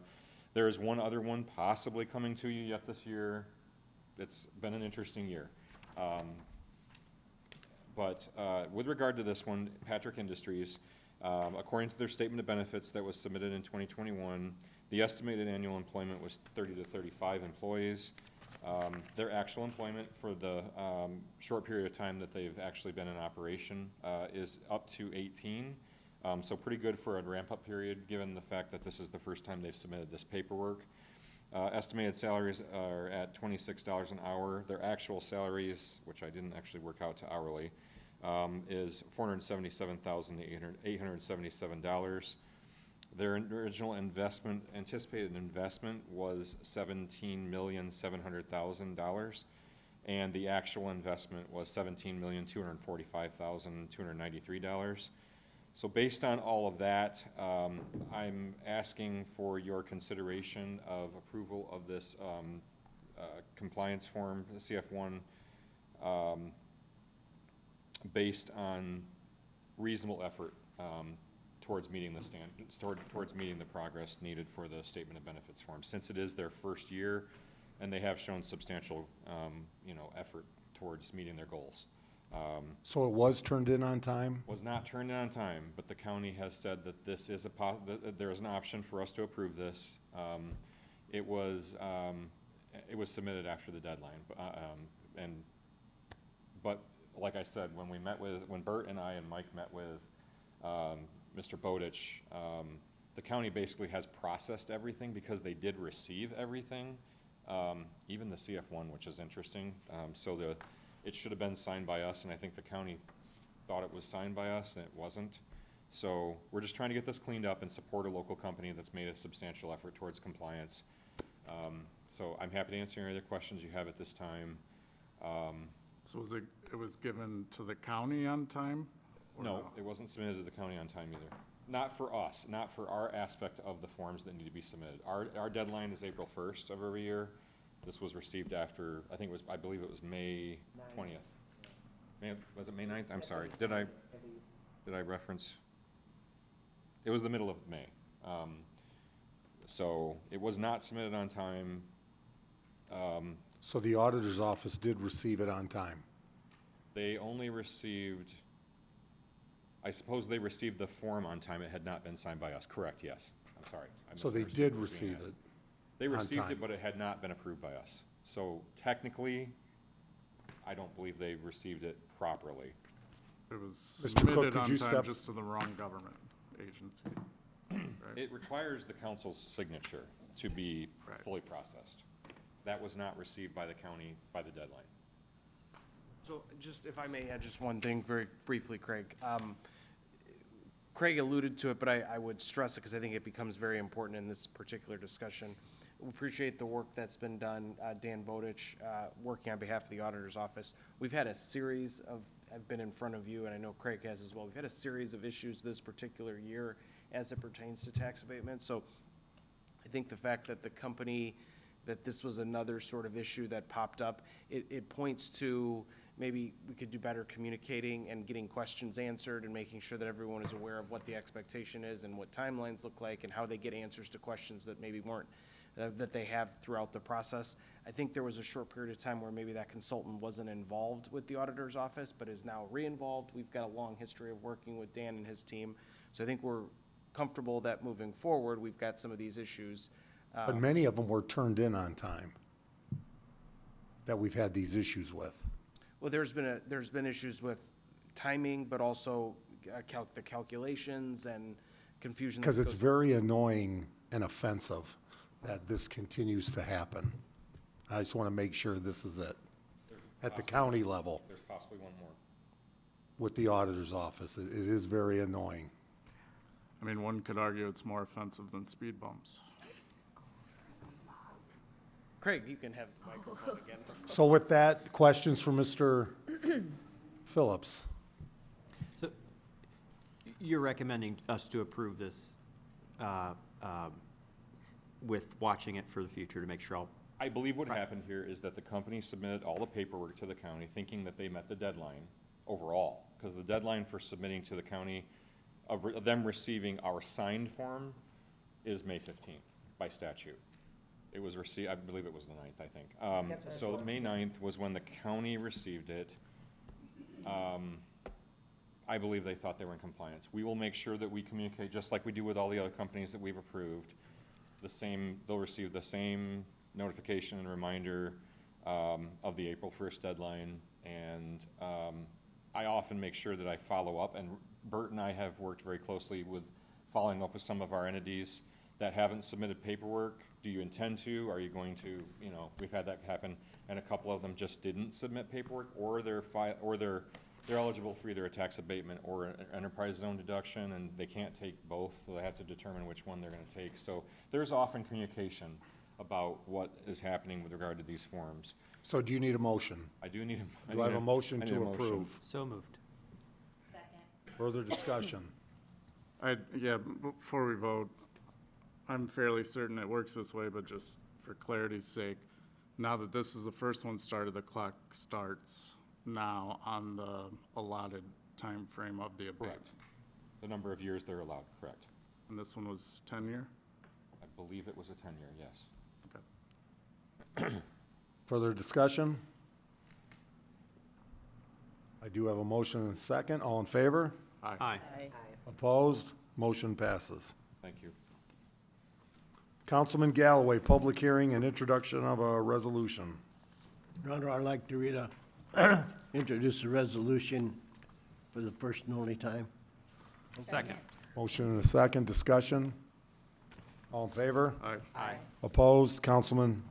There is one other one possibly coming to you yet this year. it's been an interesting year. But with regard to this one, Patrick Industries, according to their statement of benefits that was submitted in 2021, the estimated annual employment was 30 to 35 employees. Their actual employment for the short period of time that they've actually been in operation is up to 18. So pretty good for a ramp-up period, given the fact that this is the first time they've submitted this paperwork. Estimated salaries are at $26 an hour. Their actual salaries, which I didn't actually work out to hourly, is $477,877. Their original investment, anticipated investment, was $17,700,000, and the actual investment was $17,245,293. So based on all of that, I'm asking for your consideration of approval of this compliance form, the CF1, based on reasonable effort towards meeting the standards, towards meeting the progress needed for the statement of benefits form, since it is their first year and they have shown substantial, effort towards meeting their goals. So it was turned in on time? Was not turned in on time, but the county has said that this is that there is an option for us to approve this. It was submitted after the deadline, but like I said, when Bert and I and Mike met with Mr. Bowditch, the county basically has processed everything because they did receive everything, even the CF1, which is interesting. It should have been signed by us, and I think the county thought it was signed by us, and it wasn't. So we're just trying to get this cleaned up and support a local company that's made a substantial effort towards compliance. So I'm happy to answer any other questions you have at this time. So it was given to the county on time? No, it wasn't submitted to the county on time either. Not for us, not for our aspect of the forms that need to be submitted. Our deadline is April 1st of every year. This was received after, I believe it was May 20th. Was it May 9th? I'm sorry. Did I reference? It was the middle of May. So it was not submitted on time. So the auditor's office did receive it on time? They only received, I suppose they received the form on time. It had not been signed by us. Correct, yes. I'm sorry. So they did receive it? They received it, but it had not been approved by us. So technically, I don't believe they received it properly. It was Mr. Cook, submitted could on you time step- just to the wrong government agency. Right? It requires the council's signature to be Right. fully processed. That was not received by the county by the deadline. So just, if I may add just one thing very briefly, Craig. Craig alluded to it, but I would stress it because I think it becomes very important in this particular discussion. We appreciate the work that's been done, Dan Bowditch, working on behalf of the auditor's office. We've had a series of, I've been in front of you, and I know Craig has as well. We've had a series of issues this particular year as it pertains to tax abatement. So I think the fact that that this was another sort of issue that popped up, it points to maybe we could do better communicating and getting questions answered and making sure that everyone is aware of what the expectation is and what timelines look like and how they get answers to questions that maybe weren't, that they have throughout the process. I think there was a short period of time where maybe that consultant wasn't involved with the auditor's office, but is now re-involved. We've got a long history of working with Dan and his team. So I think we're comfortable that moving forward, we've got some of these issues. But many of them were turned in on time that we've had these issues with. Well, there's been issues with timing, but also the calculations and confusion. Because it's very annoying and offensive that this continues to happen. I just want to make sure this is it, at the county level, There's possibly one more. with the auditor's office. It is very annoying. I mean, one could argue it's more offensive than speed bumps. Craig, you can have the microphone again. So with that, questions for Mr. Phillips? So you're recommending us to approve this with watching it for the future to make sure all. I believe what happened here is that the company submitted all the paperwork to the county thinking that they met the deadline overall, because the deadline for submitting to the county of them receiving our signed form is May 15th by statute. It was received, I believe it was the 9th, I think. So May 9th was when the county received it. I believe they thought they were in compliance. We will make sure that we communicate, just like we do with all the other companies that we've approved. They'll receive the same notification and reminder of the April 1st deadline. And I often make sure that I follow up, and Bert and I have worked very closely with following up with some of our entities that haven't submitted paperwork. Do you intend to? Are you going to? You know, we've had that happen, and a couple of them just didn't submit paperwork, or they're eligible for either a tax abatement or an enterprise zone deduction, and they can't take both, so they have to determine which one they're going to take. So there's often communication about what is happening with regard to these forms. So do you need a motion? I do need a. Do I have a motion to approve? So moved. Further discussion? Yeah, before we vote, I'm fairly certain it works this way, but just for clarity's sake, now that this is the first one started, the clock starts now on the allotted time frame of the abatement. Correct. The number of years they're allowed, correct. And this one was 10-year? I believe it was a 10-year, yes. Okay. Further discussion? I do have a motion and a second. All in favor? Aye. Opposed? Motion passes. Thank you. Councilman Galloway, public hearing and introduction of a resolution. Your Honor, I'd like to read introduce a resolution for the first and only time. Second. Motion and a second. Discussion? All in favor? Aye. Opposed? Councilman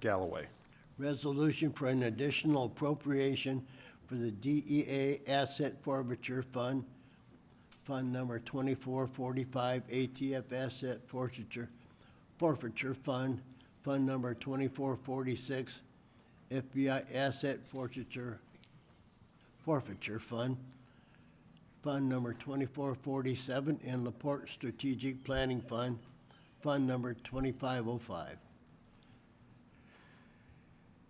Galloway. Resolution for an additional appropriation for the DEA Asset Forfeiture Fund, Fund number 2445, ATF Asset Forfeiture Fund, Fund number 2446, FBI Asset Forfeiture Fund, Fund number 2447, and LaPorte Strategic Planning Fund, Fund number 2505.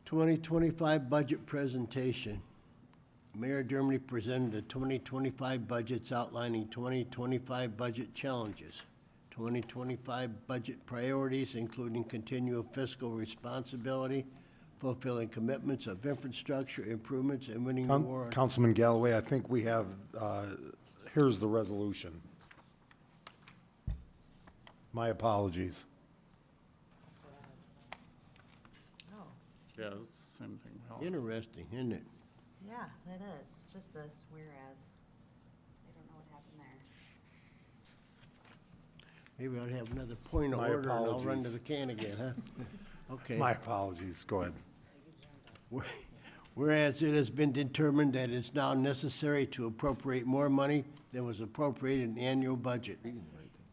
2025 budget presentation. Mayor Dermody presented the 2025 budgets outlining 2025 budget challenges, 2025 budget priorities, including continual fiscal responsibility, fulfilling commitments of infrastructure improvements, and winning the war on. Councilman Galloway, I think we have, here's the resolution. My apologies. Yeah, it's the same thing. Interesting, isn't it? Yeah, it is. Just this, whereas. I don't know what happened there. Maybe I'll have another point of My order and I'll run to apologies. the can again, huh? Okay. My apologies. Go ahead. Whereas it has been determined that it's now necessary to appropriate more money than was appropriated in the annual budget. Reading the right thing.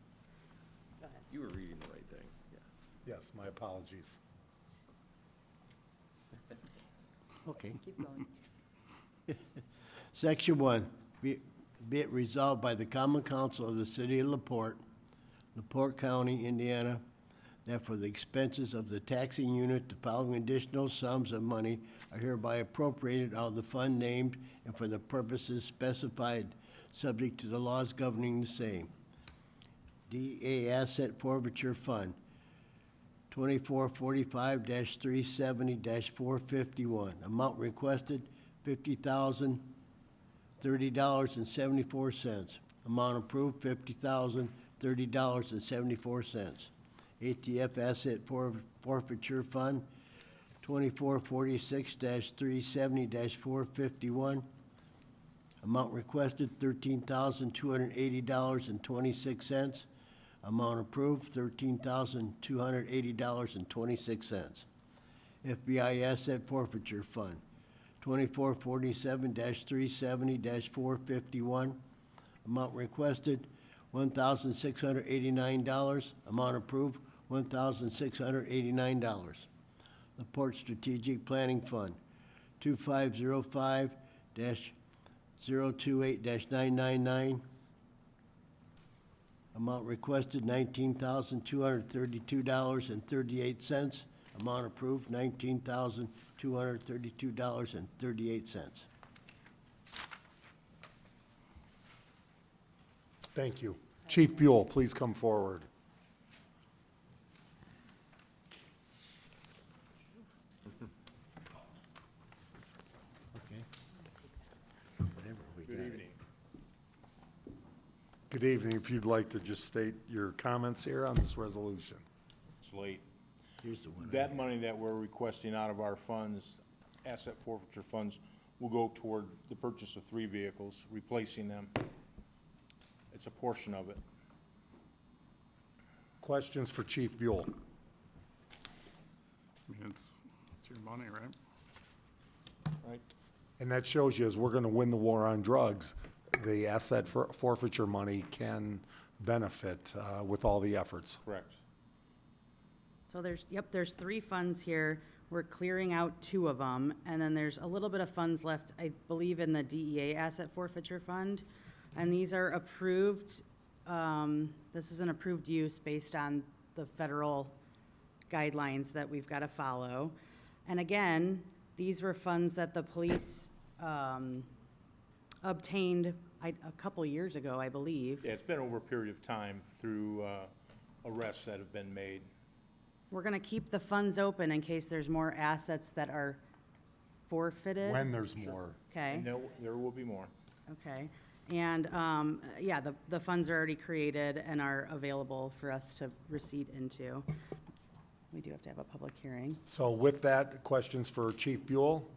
You were reading the right thing, yeah. Yes, my apologies. Okay. Keep going. Section 1, be it resolved by the Common Council of the City of LaPorte, LaPorte County, Indiana, that for the expenses of the taxing unit, the following additional sums of money are hereby appropriated out of the fund named and for the purposes specified, subject to the laws governing the same. DA Asset Forfeiture Fund, 2445-370-451. Amount requested, $50,030.74. Amount approved, $50,030.74. ATF Asset Forfeiture Fund, 2446-370-451. Amount requested, $13,280.26. Amount approved, $13,280.26. FBI Asset Forfeiture Fund, 2447-370-451. Amount requested, $1,689. Amount approved, $1,689. LaPorte Strategic Planning Fund, 2505-028-999. Amount requested, $19,232.38. Amount approved, $19,232.38. Thank you. Chief Buell, please come forward. Good evening. If you'd like to just state your comments here on this resolution. It's late. Here's the one. That money that we're requesting out of our funds, asset forfeiture funds, will go toward the purchase of 3 vehicles, replacing them. It's a portion of it. Questions for Chief Buell? I mean, it's your money, right? Right. And that shows you, as we're going to win the war on drugs, the asset forfeiture money can benefit with all the efforts. Correct. So there's 3 funds here. We're clearing out 2 of them, and then there's a little bit of funds left, I believe, in the DEA Asset Forfeiture Fund. And these are approved, this is an approved use based on the federal guidelines that we've got to follow. And again, these were funds that the police obtained a couple years ago, I believe. Yeah, it's been over a period of time through arrests that have been made. We're going to keep the funds open in case there's more assets that are forfeited. When there's more. Okay, And there will be more. okay. And, yeah, the funds are already created and are available for us to receipt into. We do have to have a public hearing. So with that, questions for Chief Buell?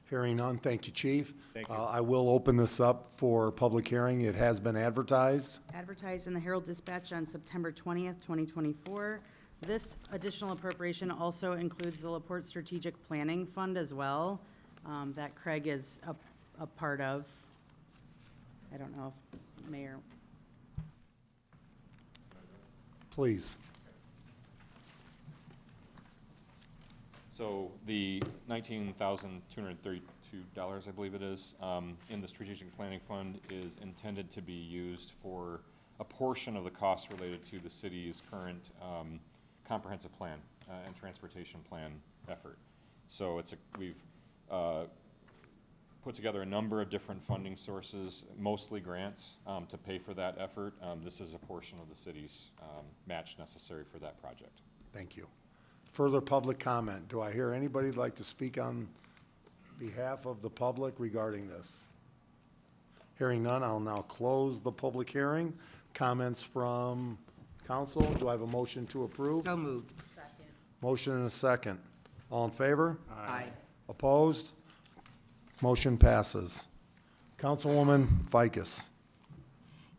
Hearing none, thank you, Chief. Thank you. I will open this up for public hearing. It has been advertised. Advertised in the Herald Dispatch on September 20th, 2024. This additional appropriation also includes the LaPorte Strategic Planning Fund as well, that Craig is a part of. I don't know if Mayor, Please. So the $19,232, I believe it is, in the strategic planning fund is intended to be used for a portion of the costs related to the city's current comprehensive plan and transportation plan effort. So we've put together a number of different funding sources, mostly grants, to pay for that effort. This is a portion of the city's match necessary for that project. Thank you. Further public comment. Do I hear anybody who'd like to speak on behalf of the public regarding this? Hearing none, I'll now close the public hearing. Comments from council. Do I have a motion to approve? So moved. Motion and a second. All in favor? Aye. Opposed? Motion passes. Councilwoman Ficus.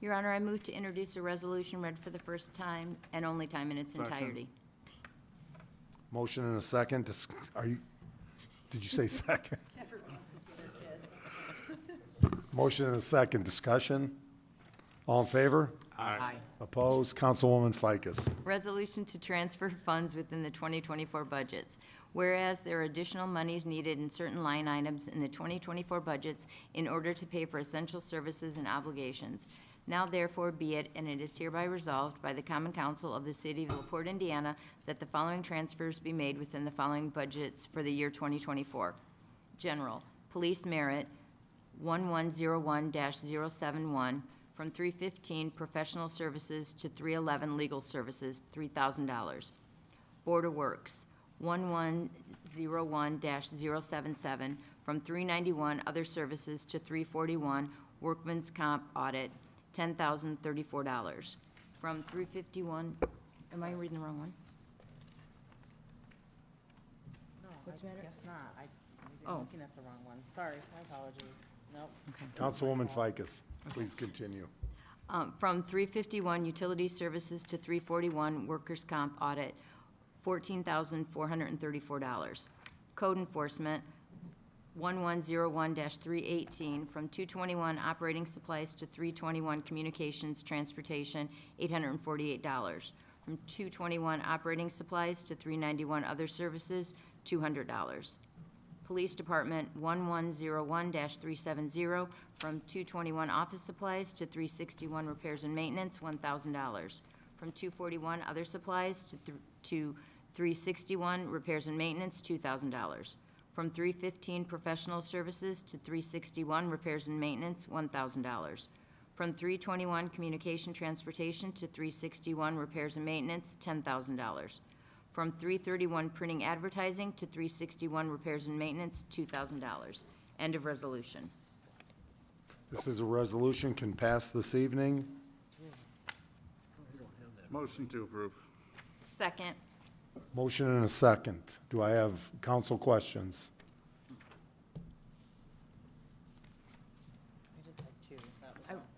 Your Honor, I move to introduce a resolution read for the first time and only time in its entirety. Motion and a second. Did you say second? Motion and a second. Discussion? All in favor? Aye. Opposed? Councilwoman Ficus. Resolution to transfer funds within the 2024 budgets. Whereas there are additional monies needed in certain line items in the 2024 budgets in order to pay for essential services and obligations. Now therefore be it, and it is hereby resolved by the Common Council of the City of LaPorte, Indiana, that the following transfers be made within the following budgets for the year 2024. General, Police Merit, 1101-071, from 315 Professional Services to 311 Legal Services, $3,000. Board of Works, 1101-077, from 391 Other Services to 341 Workman's Comp Audit, $10,034. From 351, am I reading the wrong one? No, What's the matter? I guess not. I'm Oh. looking at the wrong one. Sorry, my apologies. Nope. Councilwoman Ficus, please continue. From 351 Utility Services to 341 Workers' Comp Audit, $14,434. Code Enforcement, 1101-318, from 221 Operating Supplies to 321 Communications Transportation, $848. From 221 Operating Supplies to 391 Other Services, $200. Police Department, 1101-370, from 221 Office Supplies to 361 Repairs and Maintenance, $1,000. From 241 Other Supplies to 361 Repairs and Maintenance, $2,000. From 315 Professional Services to 361 Repairs and Maintenance, $1,000. From 321 Communication Transportation to 361 Repairs and Maintenance, $10,000. From 331 Printing Advertising to 361 Repairs and Maintenance, $2,000. End of resolution. This is a resolution can pass this evening. Motion to approve. Second. Motion and a second. Do I have council questions?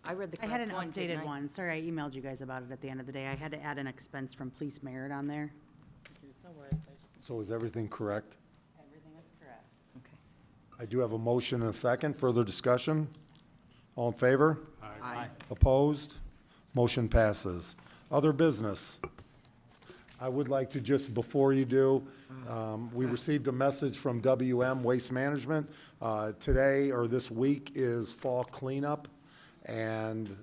I read the I had an correct one, didn't updated I? one. Sorry, I emailed you guys about it at the end of the day. I had to add an expense from police merit on there. So is everything correct? Everything is correct. Okay. I do have a motion and a second. Further discussion? All in favor? Aye. Opposed? Motion passes. Other business. I would like to just, before you do, we received a message from WM Waste Management. Today, or this week, is fall cleanup, and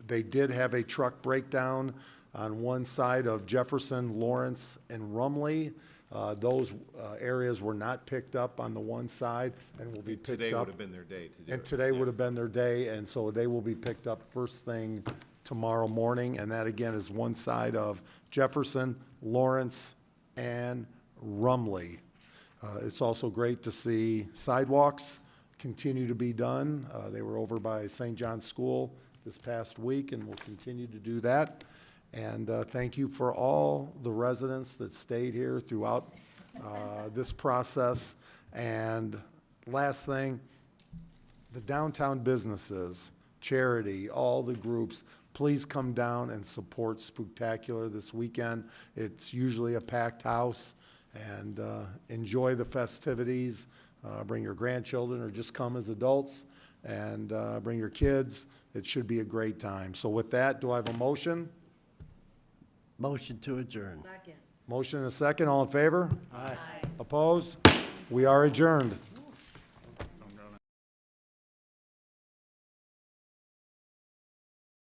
they did have a truck breakdown on one side of Jefferson, Lawrence, and Rumley. Those areas were not picked up on the one side and will be picked up. Today would have been their day to do it. And today would have been their day, and so they will be picked up first thing tomorrow morning, and that again is one side of Jefferson, Lawrence, and Rumley. It's also great to see sidewalks continue to be done. They were over by St. John's School this past week and will continue to do that. And thank you for all the residents that stayed here throughout this process. And last thing, the downtown businesses, charity, all the groups, please come down and support Spooktacular this weekend. It's usually a packed house, and enjoy the festivities. Bring your grandchildren or just come as adults, and bring your kids. It should be a great time. So with that, do I have a motion? Motion to adjourn. Second. Motion and a second. All in favor? Aye. Opposed? We are adjourned.